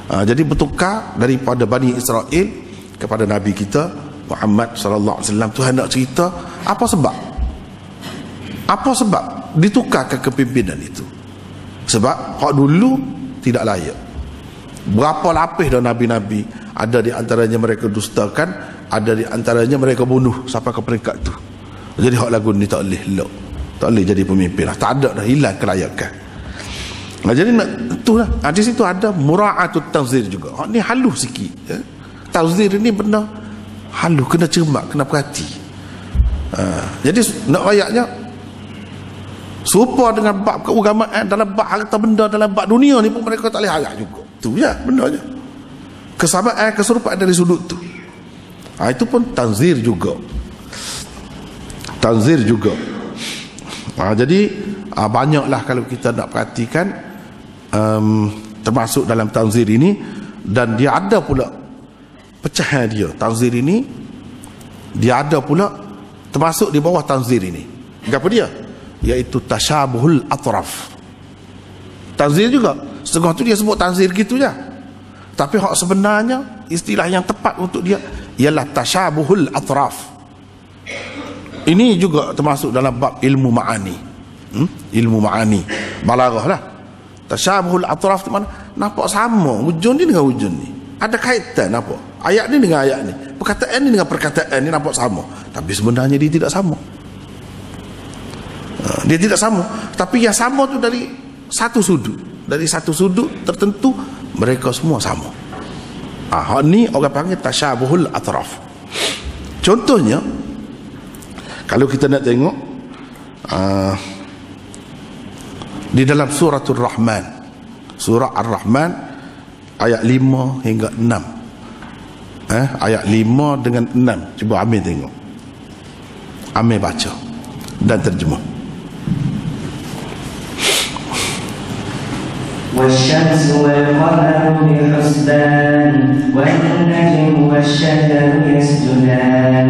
Jadi bertukar daripada Bani Israel kepada Nabi kita Muhammad sallallahu alaihi wasallam. Tuhan nak cerita apa sebab? Apa sebab ditukarkan kepimpinan itu? Sebab hak dulu tidak layak. Berapa lapis dah nabi-nabi, ada di antaranya mereka dustakan, ada di antaranya mereka bunuh sampai ke peringkat tu. Jadi hak lagu ni tak boleh elok, tak boleh jadi pemimpin lah, tak ada dah, hilang kelayakan. Jadi itulah, di situ ada mura'atut tawzir juga. Hak ni halus sikit ya. Tawzir ni benda halus, kena cermat, kena perhati. Jadi nak rayaknya serupa dengan bab keagamaan, dalam bab harta benda, dalam bab dunia ni pun mereka tak boleh harap juga. Tu ya bendanya. Kesamaan, keserupaan dari sudut tu. Itu pun tanzir juga. Tanzir juga. Jadi banyaklah kalau kita nak perhatikan, termasuk dalam tanzir ini, dan dia ada pula pecahan dia. Tanzir ini dia ada pula termasuk di bawah tanzir ini. Apa dia? Iaitu tasyabuhul atraf. Tanzir juga, setengah tu dia sebut tanzir gitu je, tapi hak sebenarnya istilah yang tepat untuk dia ialah tasyabuhul atraf. Ini juga termasuk dalam bab ilmu ma'ani. Ilmu ma'ani, balaghah lah. Tasyabuhul atraf tu mana? Nampak sama hujung ni dengan hujung ni, ada kaitan nampak. Ayat ni dengan ayat ni, perkataan ni dengan perkataan ni nampak sama, tapi sebenarnya dia tidak sama. Dia tidak sama, tapi yang sama tu dari satu sudut, dari satu sudut tertentu mereka semua sama. Ni orang panggil tasyabuhul atraf. Contohnya kalau kita nak tengok di dalam suratul Rahman, surah Ar-Rahman ayat 5 hingga 6. Ayat 5 dengan 6, cuba Amir tengok, Amir baca dan terjemah. والشمس والقمر بحسبان والنجم والشجر يسجدان.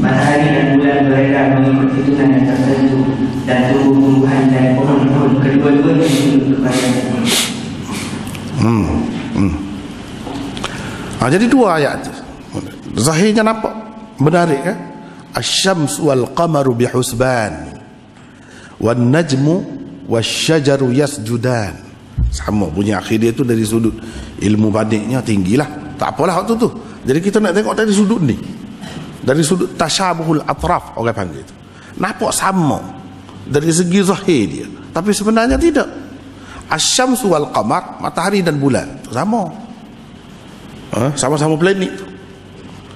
Matahari dan bulan beredar mengikut hitungan yang tertentu, dan tumbuh-tumbuhan dan pohon-pohon kedua-duanya tunduk kepadanya. Jadi dua ayat tu zahirnya nampak menarik kan? Asy-syamsu wal qamaru bihusban wan najmu wasyajaru yasjudan. Sama bunyi akhir dia tu dari sudut ilmu badiknya tinggilah. Tak apalah waktu tu. Jadi kita nak tengok dari sudut ni, dari sudut tasyabuhul atraf orang panggil itu. Nampak sama dari segi zahir dia, tapi sebenarnya tidak. Asy-syamsu wal qamar, matahari dan bulan sama. Sama-sama planet tu,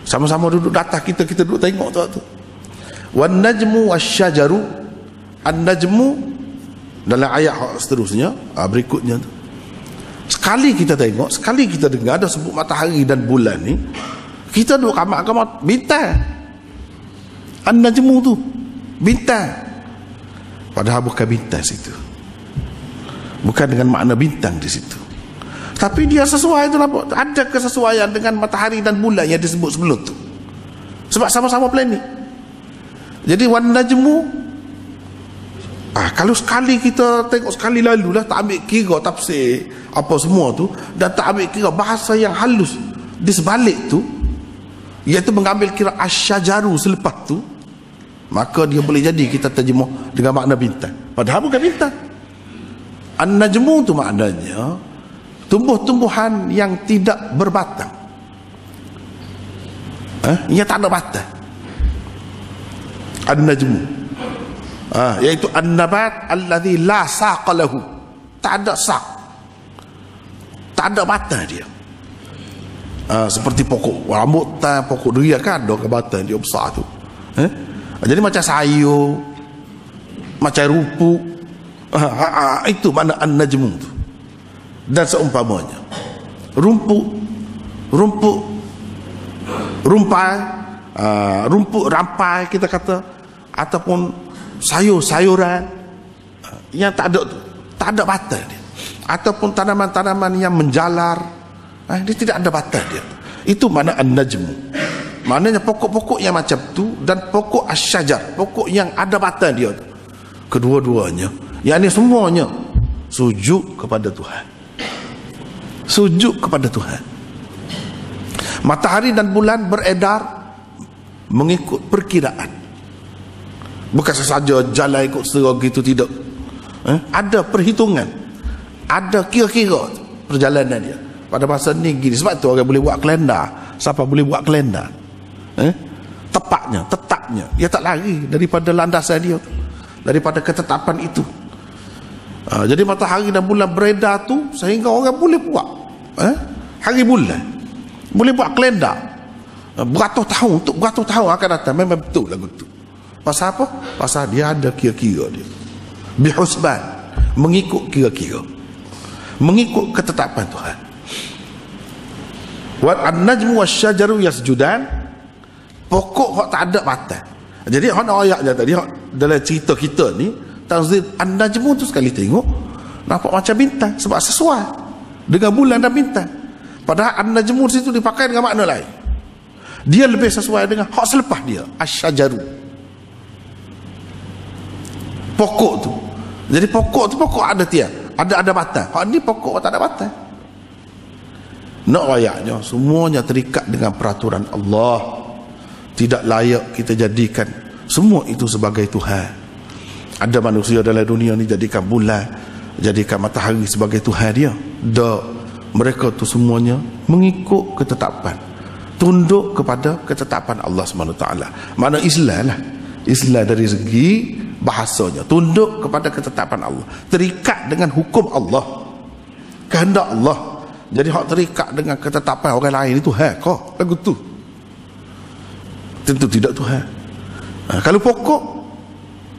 sama-sama duduk di atas kita, kita duduk tengok tu. Wan najmu wasyajaru, an-najmu dalam ayat seterusnya, berikutnya tu, sekali kita tengok, sekali kita dengar ada sebut matahari dan bulan ni, kita duduk kamat-kamat bintang. An-najmu tu bintang, padahal bukan bintang situ, bukan dengan makna bintang di situ, tapi dia sesuai tu. Ada kesesuaian dengan matahari dan bulan yang disebut sebelum tu, sebab sama-sama planet. Jadi wan najmu, kalau sekali kita tengok sekali lalu lah, tak ambil kira tafsir apa semua tu, dan tak ambil kira bahasa yang halus di sebalik tu, iaitu mengambil kira asyajaru selepas tu, maka dia boleh jadi kita terjemah dengan makna bintang, padahal bukan bintang. An-najmu tu maknanya tumbuh-tumbuhan yang tidak berbatang, yang tak ada batang. An-najmu, iaitu an-nabat alladhi la saqa lahu, tak ada sak, tak ada batang dia. Seperti pokok rambutan, pokok durian kan ada ke batang dia besar tu. Jadi macam sayur, macam rupuk, itu makna an-najmu tu. Dan seumpamanya rumput rampai kita kata, ataupun sayur-sayuran yang tak ada batang dia, ataupun tanaman-tanaman yang menjalar, dia tidak ada batang dia. Itu makna an-najmu. Maknanya pokok-pokok yang macam tu dan pokok asyajar, pokok yang ada batang dia tu, kedua-duanya, yang ini semuanya sujud kepada Tuhan. Sujud kepada Tuhan. Matahari dan bulan beredar mengikut perkiraan, bukan sesaja jalan ikut serah gitu, tidak. Ada perhitungan, ada kira-kira perjalanan dia. Pada masa ni gini, sebab tu orang boleh buat kalender. Siapa boleh buat kalender? Tetapnya dia tak lari daripada landasan dia, daripada ketetapan itu. Jadi matahari dan bulan beredar tu sehingga orang boleh buat hari bulan, boleh buat kalender beratus tahun, untuk beratus tahun akan datang. Memang betul lagu tu. Pasal apa? Pasal dia ada kira-kira dia, bihusban, mengikut kira-kira, mengikut ketetapan Tuhan. Wa an-najmu wasyajaru yasjudan, pokok hak tak ada batang. Jadi hak ayatnya tadi, dalam cerita kita ni, tanzil an-najmu tu sekali tengok nampak macam bintang, sebab sesuai dengan bulan dan bintang. Padahal an-najmu situ dipakai dengan makna lain. Dia lebih sesuai dengan hak selepas dia, asyajaru, pokok tu. Jadi pokok tu pokok ada tiang, ada batang. Hak ni pokok tak ada batang. Nak ayatnya semuanya terikat dengan peraturan Allah. Tidak layak kita jadikan semua itu sebagai Tuhan. Ada manusia dalam dunia ni jadikan bulan, jadikan matahari sebagai Tuhan dia. Mereka tu semuanya mengikut ketetapan, tunduk kepada ketetapan Allah SWT. Mana Islam lah. Islam dari segi bahasanya tunduk kepada ketetapan Allah, terikat dengan hukum Allah, kehendak Allah. Jadi hak terikat dengan ketetapan orang lain itu Tuhan kah? Lagu tu tentu tidak Tuhan. Kalau pokok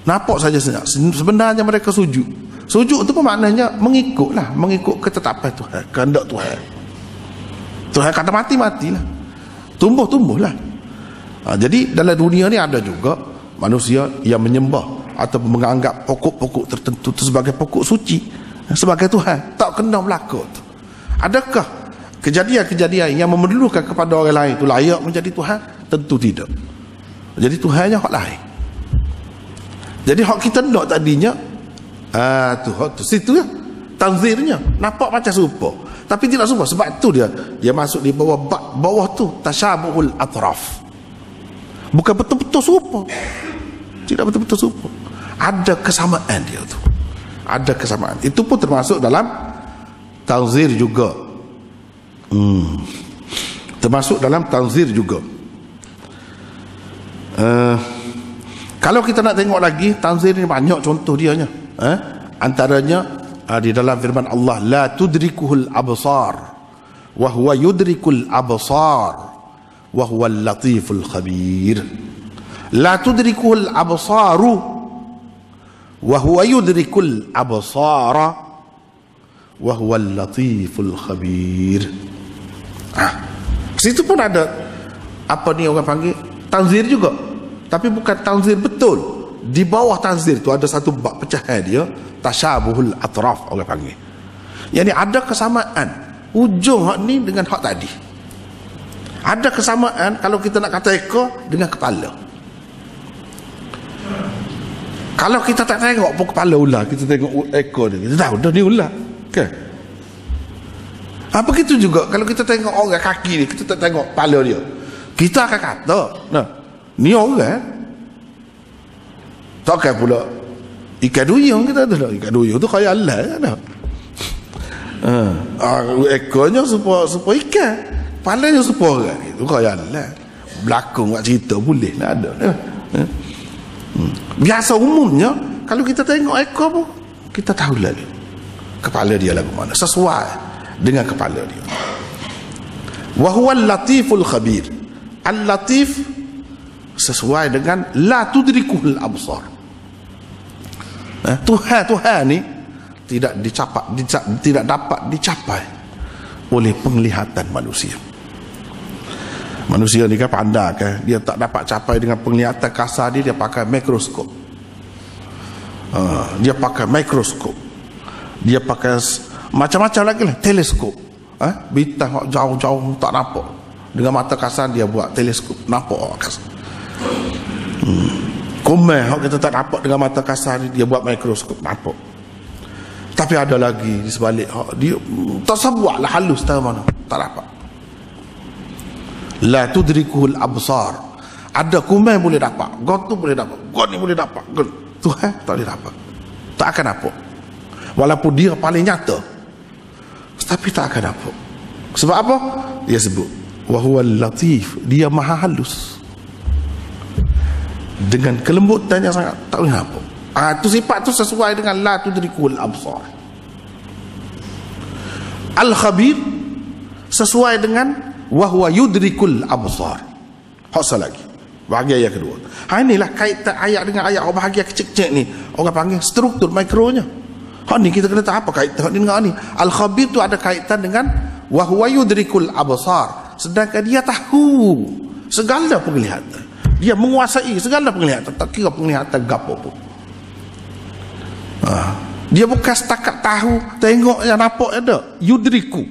nampak saja sebenarnya mereka sujud. Sujud itu pun maknanya mengikutlah, mengikut ketetapan Tuhan, kehendak Tuhan. Tuhan kata mati-matilah, tumbuh-tumbuhlah. Jadi dalam dunia ni ada juga manusia yang menyembah ataupun menganggap pokok-pokok tertentu itu sebagai pokok suci, sebagai Tuhan. Tak kena berlaku tu. Adakah kejadian-kejadian yang memerlukan kepada orang lain itu layak menjadi Tuhan? Tentu tidak. Jadi Tuhannya hak lain. Jadi hak kita nak tadinya tu situ ya, tanzirnya nampak macam serupa, tapi tidak serupa. Sebab tu dia masuk di bawah tu tasyabuhul atraf. Bukan betul-betul serupa, tidak betul-betul serupa, ada kesamaan dia tu, ada kesamaan. Itu pun termasuk dalam tanzir juga. Termasuk dalam tanzir juga. Kalau kita nak tengok lagi, tanzir ni banyak contoh dia nya. Antaranya di dalam firman Allah, la tudrikuhul absar wa huwa yudrikul absar wa huwal latiful khabir. La tudrikuhul absaru wa huwa yudrikul absara wa huwal latiful khabir. Situ pun ada apa ni orang panggil tanzir juga, tapi bukan tanzir betul. Di bawah tanzir tu ada satu bab pecahan dia, tasyabuhul atraf orang panggil. Yani ada kesamaan ujung hak ni dengan hak tadi. Ada kesamaan kalau kita nak kata ekor dengan kepala. Kalau kita tak tengok pun kepala ular, kita tengok ekor dia, kita tahu dah ni ular, kan? Begitu juga kalau kita tengok orang kaki ni, kita tak tengok kepala dia, kita akan kata, nah, ni orang. Takkan pula Ikan duyung kita tu, ikan duyung tu khayalan dah. Ekornya supaya ikan, kepalanya supaya orang, itu khayalan. Berlakon buat cerita boleh lah, ada. Biasa umumnya kalau kita tengok ekor pun kita tahu lah kepala dia lagu mana, sesuai dengan kepala dia. Wa huwal latiful khabir. Al-latif sesuai dengan la tudrikuhul absar. Tuhan ni tidak dapat dicapai oleh penglihatan manusia. Manusia ni kan pandai kan, dia tak dapat capai dengan penglihatan kasar dia pakai mikroskop. Dia pakai mikroskop. Dia pakai macam-macam lagi lah, teleskop. Bintang jauh-jauh tak nampak. Dengan mata kasar dia buat teleskop, nampak kasar. Komel kita tak nampak dengan mata kasar dia buat mikroskop, nampak. Tapi ada lagi di sebalik dia tersebuat lah halus tahu mana, tak dapat. La tudrikuhul absar. Ada komel boleh dapat, god tu boleh dapat, god ni boleh dapat, god Tuhan tak boleh dapat, tak akan dapat. Walaupun dia paling nyata, tapi tak akan dapat. Sebab apa? Dia sebut wa huwal latif, dia maha halus dengan kelembutan yang sangat, tak boleh apa. Itu sifat tu sesuai dengan la tudrikul absar. Al-khabir sesuai dengan wa huwa yudrikul absar. Hasa lagi bahagian yang kedua. Inilah kaitan ayat dengan ayat bahagian kecil-kecil ni, orang panggil struktur mikronya. Ni kita kena tahu apa kaitan ni dengan ni. Al-khabir tu ada kaitan dengan wa huwa yudrikul absar, sedangkan dia tahu segala penglihatan. Dia menguasai segala penglihatan, tak kira penglihatan gapo pun. Dia bukan setakat tahu, tengok yang nampak ada. Yudriku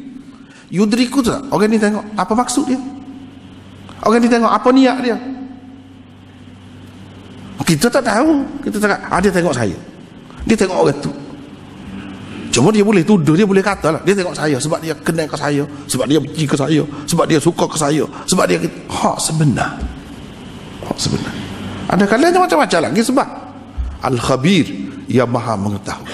tu tak? Orang ni tengok apa maksud dia, orang ni tengok apa niat dia. Kita tak tahu. Kita tak, dia tengok saya, dia tengok orang tu. Cuma dia boleh tuduh, dia boleh kata lah, dia tengok saya sebab dia kenal ke saya, sebab dia benci ke saya, sebab dia suka ke saya, sebab dia hak sebenar. Ada kalanya macam-macam lagi. Sebab Al-Khabir, ia maha mengetahui,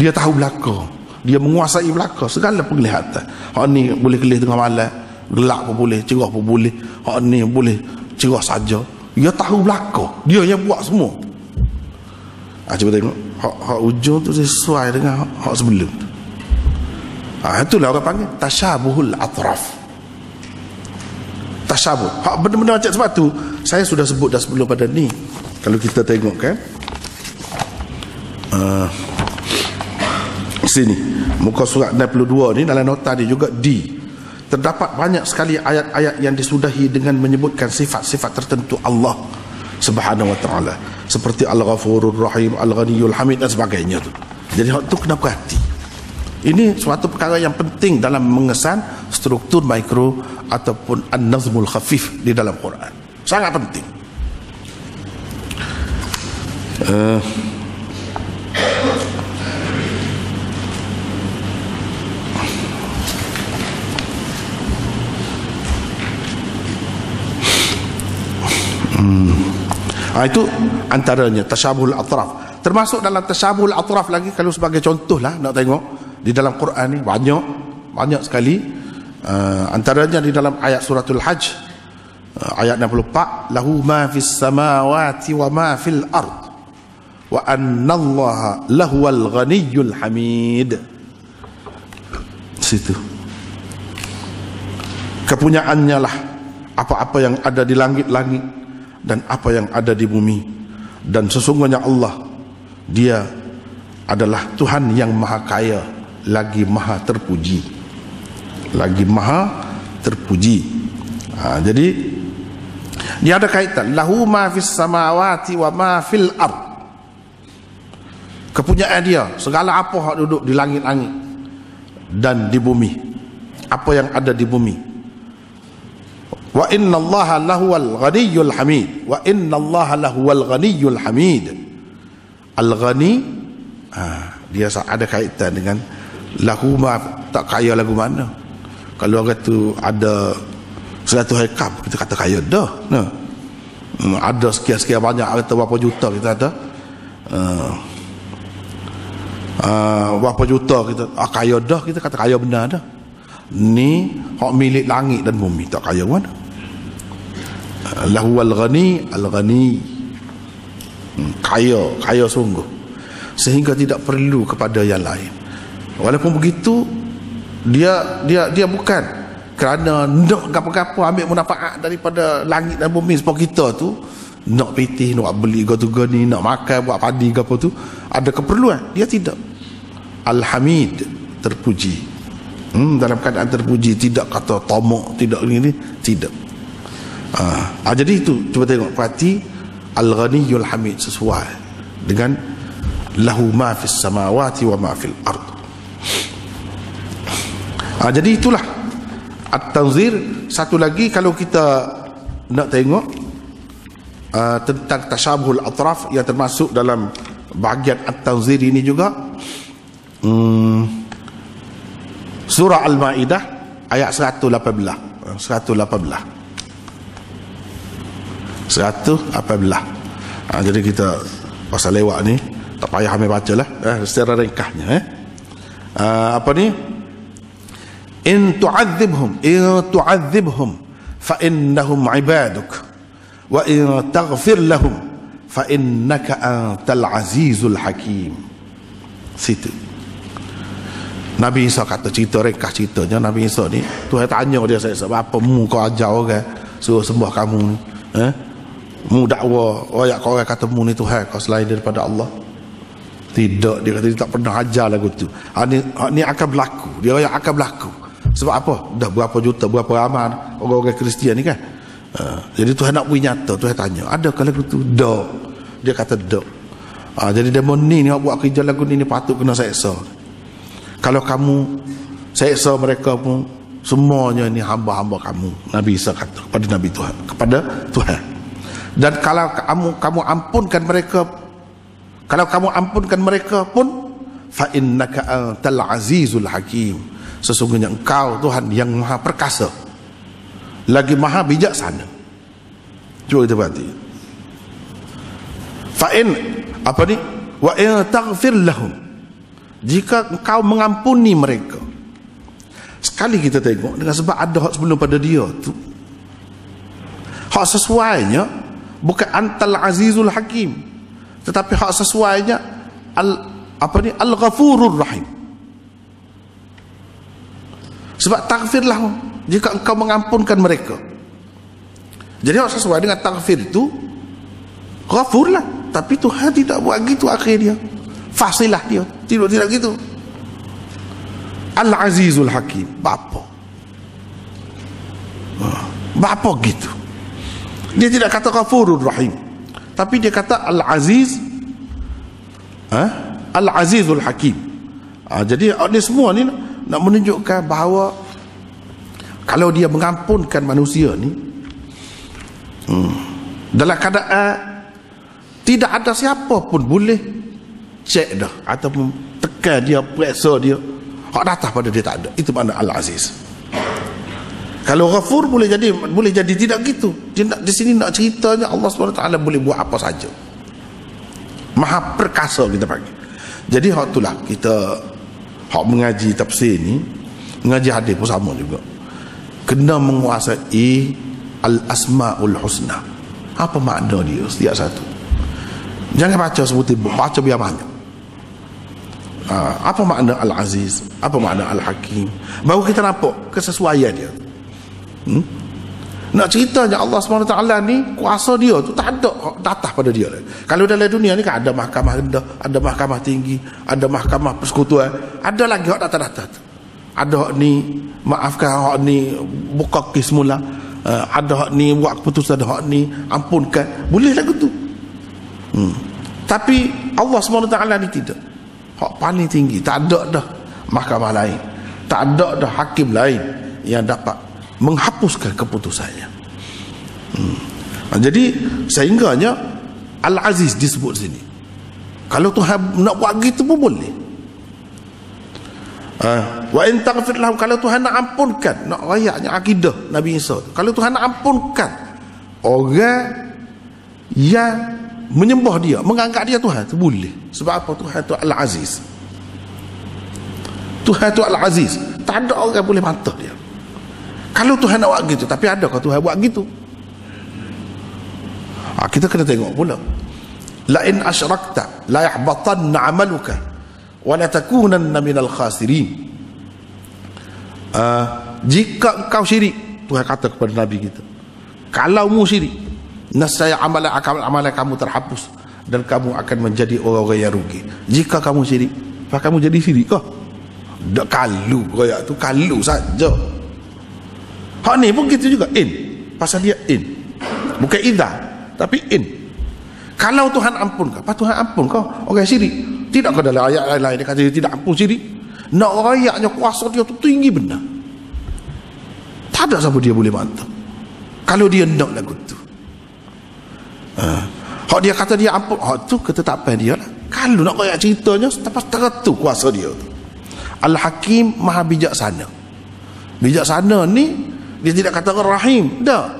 dia tahu belaka, dia menguasai belaka segala penglihatan. Hak ni boleh kelih tengah malam, gelap pun boleh, cerah pun boleh. Hak ni boleh cerah saja. Dia tahu belaka, dia yang buat semua. Cuba tengok hak ujung tu sesuai dengan hak sebelum tu. Itulah orang panggil tasyabuhul atraf. Tasyabuh, hak benda-benda macam. Sebab tu saya sudah sebut dah sebelum pada ni. Kalau kita tengok kan, sini muka surat 62 ni, dalam nota dia juga D, terdapat banyak sekali ayat-ayat yang disudahi dengan menyebutkan sifat-sifat tertentu Allah Subhanahu wa ta'ala, seperti Al-Ghafurur Rahim, Al-Ghaniyul Hamid dan sebagainya tu. Jadi hak tu kena perhati. Ini suatu perkara yang penting dalam mengesan struktur mikro ataupun an-nazmul khafif di dalam Quran. Sangat penting. Itu antaranya tasyabuhul atraf. Termasuk dalam tasyabuhul atraf lagi, kalau sebagai contoh lah nak tengok di dalam Quran ni banyak sekali. Antaranya di dalam ayat suratul Hajj ayat 64, lahu ma fis samawati wa ma fil ard wa annallaha lahuwal ghaniyyul hamid. Situ kepunyaannya lah apa-apa yang ada di langit-langit dan apa yang ada di bumi, dan sesungguhnya Allah, dia adalah Tuhan yang maha kaya lagi maha terpuji, jadi dia ada kaitan lahu ma fis samawati wa ma fil ard, kepunyaan dia segala apa yang duduk di langit-langit dan di bumi, apa yang ada di bumi. Wa innallaha lahuwal ghaniyyul hamid, wa innallaha lahuwal ghaniyyul hamid. Al-ghani, dia ada kaitan dengan lahu ma, tak kaya lagu mana. Kalau orang tu ada 100 hektar, kita kata kaya dah. Ada sekian-sekian banyak, atau berapa juta kita ada. berapa juta kita kaya dah, kita kata kaya benar dah. Ni hak milik langit dan bumi, tak kaya mana. Lahu al-ghani kaya sungguh, sehingga tidak perlu kepada yang lain. Walaupun begitu, dia bukan kerana nak gapo-gapo ambil manfaat daripada langit dan bumi sebab kita tu nak pitih, nak beli gotu ni, nak makan, buat padi gapo tu, ada keperluan. Dia tidak. Al-Hamid, terpuji. Dalam keadaan terpuji, tidak kata tomok, tidak ini, tidak. Jadi itu cuba tengok, perhati Al-Ghaniyul Hamid sesuai dengan lahu ma fis samawati wa ma fil ard. Jadi itulah At-Tanzir. Satu lagi, kalau kita nak tengok tentang tasyabuhul atraf yang termasuk dalam bahagian At-Tanzir ini juga, surah Al-Ma'idah ayat 118. Jadi kita pasal lewat ni tak payah ambil baca lah, secara ringkasnya. Apa ni? In tu'adzibhum fa innahum ibaduk wa in taghfir lahum fa innaka antal azizul hakim. Situ Nabi Isa kata, cerita ringkas ceritanya, Nabi Isa ni Tuhan tanya dia, saya sebab apa mu kau ajar orang suruh sembah kamu ni, mu dakwa orang kata mu ni Tuhan kau selain daripada Allah. Tidak, dia kata dia tak pernah ajar lagu tu. Ni akan berlaku, dia yang akan berlaku. Sebab apa? Dah berapa juta, berapa ramai orang-orang Kristian ni kan. Jadi Tuhan nak beri nyata, Tuhan tanya, adakah lagu tu? Dak. Dia kata dak. Jadi demon ni buat kerja lagu ni patut kena seksa. Kalau kamu seksa mereka pun, semuanya ni hamba-hamba kamu. Nabi Isa kata kepada Nabi Tuhan, kepada Tuhan. Dan kalau kamu ampunkan mereka, kalau kamu ampunkan mereka pun, fa innaka antal azizul hakim, sesungguhnya engkau Tuhan yang maha perkasa lagi maha bijaksana. Cuba kita perhati. Fa in apa ni? Wa in taghfir lahum, jika engkau mengampuni mereka. Sekali kita tengok, dengan sebab ada hak sebelum pada dia tu, hak sesuainya bukan antal azizul hakim, tetapi hak sesuainya al-ghafurur rahim. Sebab taghfirlah jika engkau mengampunkan mereka. Jadi hak sesuai dengan taghfir itu ghafurlah, tapi Tuhan tidak buat gitu akhir dia. Fasilah dia tidak gitu. Al-Azizul Hakim, bapa gitu. Dia tidak kata Ghafurur Rahim, tapi dia kata Al-Aziz, Al-Azizul Hakim. Jadi ini semua ni nak menunjukkan bahawa kalau dia mengampunkan manusia ni dalam keadaan tidak ada siapa pun boleh cek dah ataupun tekan dia, periksa dia, hak datang pada dia tak ada. Itu makna Al-Aziz. Kalau Ghafur boleh jadi tidak gitu. Di sini nak ceritanya Allah SWT boleh buat apa saja. Maha perkasa kita panggil. Jadi hak itulah kita hak mengaji tafsir ni, mengaji hadis pun sama juga. Kena menguasai Al-Asma'ul Husna. Apa makna dia setiap satu. Jangan baca sebutir buku, baca biar banyak. Apa makna Al-Aziz, apa makna Al-Hakim, baru kita nampak kesesuaian dia. Nak ceritanya Allah SWT ni kuasa dia tu tak ada datang pada dia. Kalau dalam dunia ni kan ada mahkamah rendah, ada mahkamah tinggi, ada mahkamah persekutuan, ada lagi hak datang-datang. Ada hak ni maafkan, hak ni buka kes mula, ada hak ni buat keputusan, ada hak ni ampunkan, boleh lagu tu. Tapi Allah SWT ni tidak. Hak paling tinggi, tak ada dah mahkamah lain, tak ada dah hakim lain yang dapat menghapuskan keputusannya. Jadi sehingganya Al-Aziz disebut sini. Kalau Tuhan nak buat gitu pun boleh. Wa in taghfir lahum, kalau Tuhan nak ampunkan, nak rayaknya akidah Nabi Isa, kalau Tuhan nak ampunkan orang yang menyembah dia, menganggap dia Tuhan tu boleh. Sebab apa? Tuhan tu Al-Aziz. Tuhan tu Al-Aziz. Tak ada orang boleh bantah dia. Kalau Tuhan nak buat gitu, tapi adakah Tuhan buat gitu? Kita kena tengok pula. La in asyrakta la yahbatanna 'amaluka wa la takunanna minal khasirin. Jika engkau syirik, Tuhan kata kepada Nabi kita, kalau mu syirik, nescaya amalan kamu terhapus dan kamu akan menjadi orang-orang yang rugi. Jika kamu syirik, apa kamu jadi syirik kah? Tak kalu royak tu, kalu saja. Hak ni pun gitu juga, in. Pasal dia in. Bukan idza, tapi in. Kalau Tuhan ampun kau, apa Tuhan ampun kau orang syirik? Tidakkah dalam ayat lain dia kata dia tidak ampun syirik? Nak rayaknya kuasa dia tu tinggi benar. Tak ada siapa dia boleh bantah. Kalau dia nak lagu tu. Hak dia kata dia ampun, hak tu ketetapan dia lah. Kalau nak rayak ceritanya, lepas tertu kuasa dia tu. Al-Hakim maha bijaksana. Bijaksana ni dia tidak kata Rahim, dah.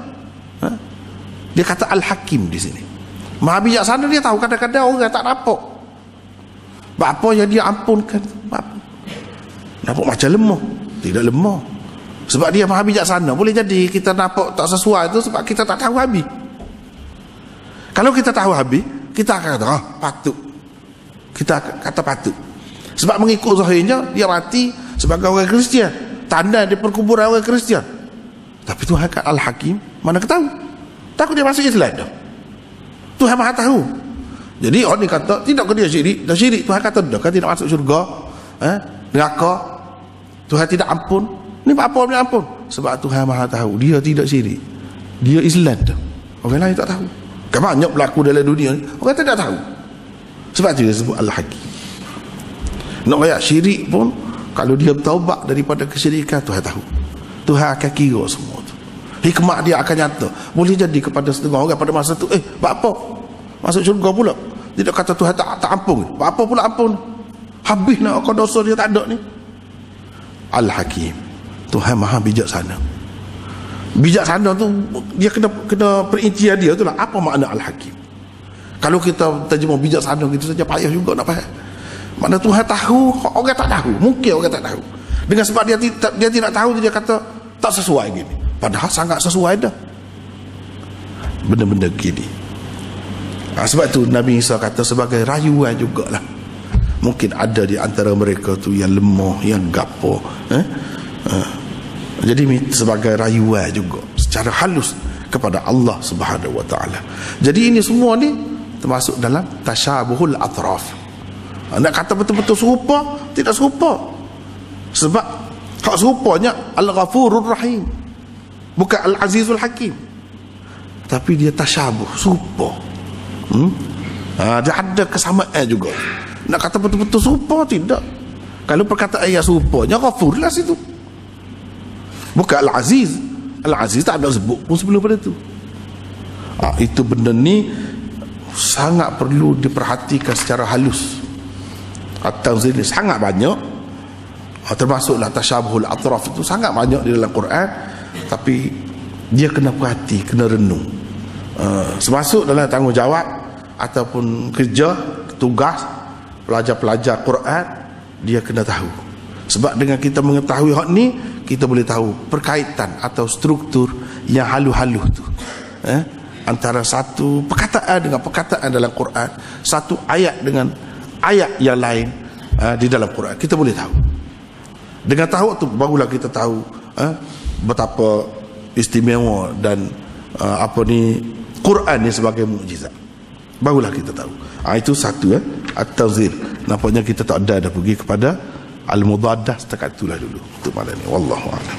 Dia kata Al-Hakim di sini. Maha bijaksana, dia tahu kadang-kadang orang tak nampak. Apa yang dia ampunkan? Nampak macam lemah. Tidak lemah. Sebab dia maha bijaksana. Boleh jadi kita nampak tak sesuai itu sebab kita tak tahu habis. Kalau kita tahu habis, kita akan kata patut. Kita kata patut. Sebab mengikut zahirnya dia mati sebagai orang Kristian, tanda di perkuburan orang Kristian. Tapi Tuhan kat Al-Hakim, mana ketahu? Takut dia masuk Islam dah. Tuhan maha tahu. Jadi orang ni kata tidak ke dia syirik, dah syirik. Tuhan kata dah kan tidak masuk syurga, neraka. Tuhan tidak ampun. Ni apa dia ampun? Sebab Tuhan maha tahu, dia tidak syirik, dia Islam dah. Orang lain tak tahu. Kan banyak berlaku dalam dunia ni, orang tidak tahu. Sebab tu dia sebut Al-Hakim. Nak rakyat syirik pun, kalau dia bertaubat daripada kesyirikan, Tuhan tahu. Tuhan akan kira semua tu. Hikmat dia akan nyata. Boleh jadi kepada setengah orang pada masa tu, buat apa? Masuk syurga pula. Tidak kata Tuhan tak ampun. Buat apa pula ampun? Habis nak akan dosa dia tak ada ni. Al-Hakim. Tuhan maha bijaksana. Bijaksana tu dia kena perintian dia tu lah. Apa makna Al-Hakim? Kalau kita terjemah bijaksana gitu saja payah juga nak faham. Mana Tuhan tahu, orang tak tahu. Mungkin orang tak tahu. Dengan sebab dia tidak tahu, dia kata tak sesuai gini. Padahal sangat sesuai dah. Benda-benda gini. Sebab tu Nabi Isa kata sebagai rayuan jugalah. Mungkin ada di antara mereka tu yang lemah, yang gapo. Jadi sebagai rayuan juga secara halus kepada Allah Subhanahu Wa Taala. Jadi ini semua ni termasuk dalam tasyabuhul atraf. Nak kata betul-betul serupa, tidak serupa. Sebab hak serupanya Al-Ghafurur Rahim, bukan Al-Azizul Hakim. Tapi dia tasyabuh, serupa. Dia ada kesamaan juga. Nak kata betul-betul serupa, tidak. Kalau perkataan yang serupanya Ghafur lah situ, bukan Al-Aziz. Al-Aziz tak ada sebut pun sebelum pada tu. Itu benda ni sangat perlu diperhatikan secara halus. At-tanzil ni sangat banyak, termasuklah tasyabuhul atraf itu sangat banyak di dalam Quran. Tapi dia kena perhati, kena renung. Termasuk dalam tanggungjawab ataupun kerja, tugas pelajar-pelajar Quran, dia kena tahu. Sebab dengan kita mengetahui hak ni, kita boleh tahu perkaitan atau struktur yang halu-halu tu, antara satu perkataan dengan perkataan dalam Quran, satu ayat dengan ayat yang lain di dalam Quran. Kita boleh tahu. Dengan tahu tu barulah kita tahu betapa istimewa dan Quran ni sebagai mukjizat. Barulah kita tahu. Itu satu at-tawzir. Nampaknya kita tak ada dah pergi kepada al-mudaddah, setakat itulah dulu untuk malam ni. Wallahu a'lam.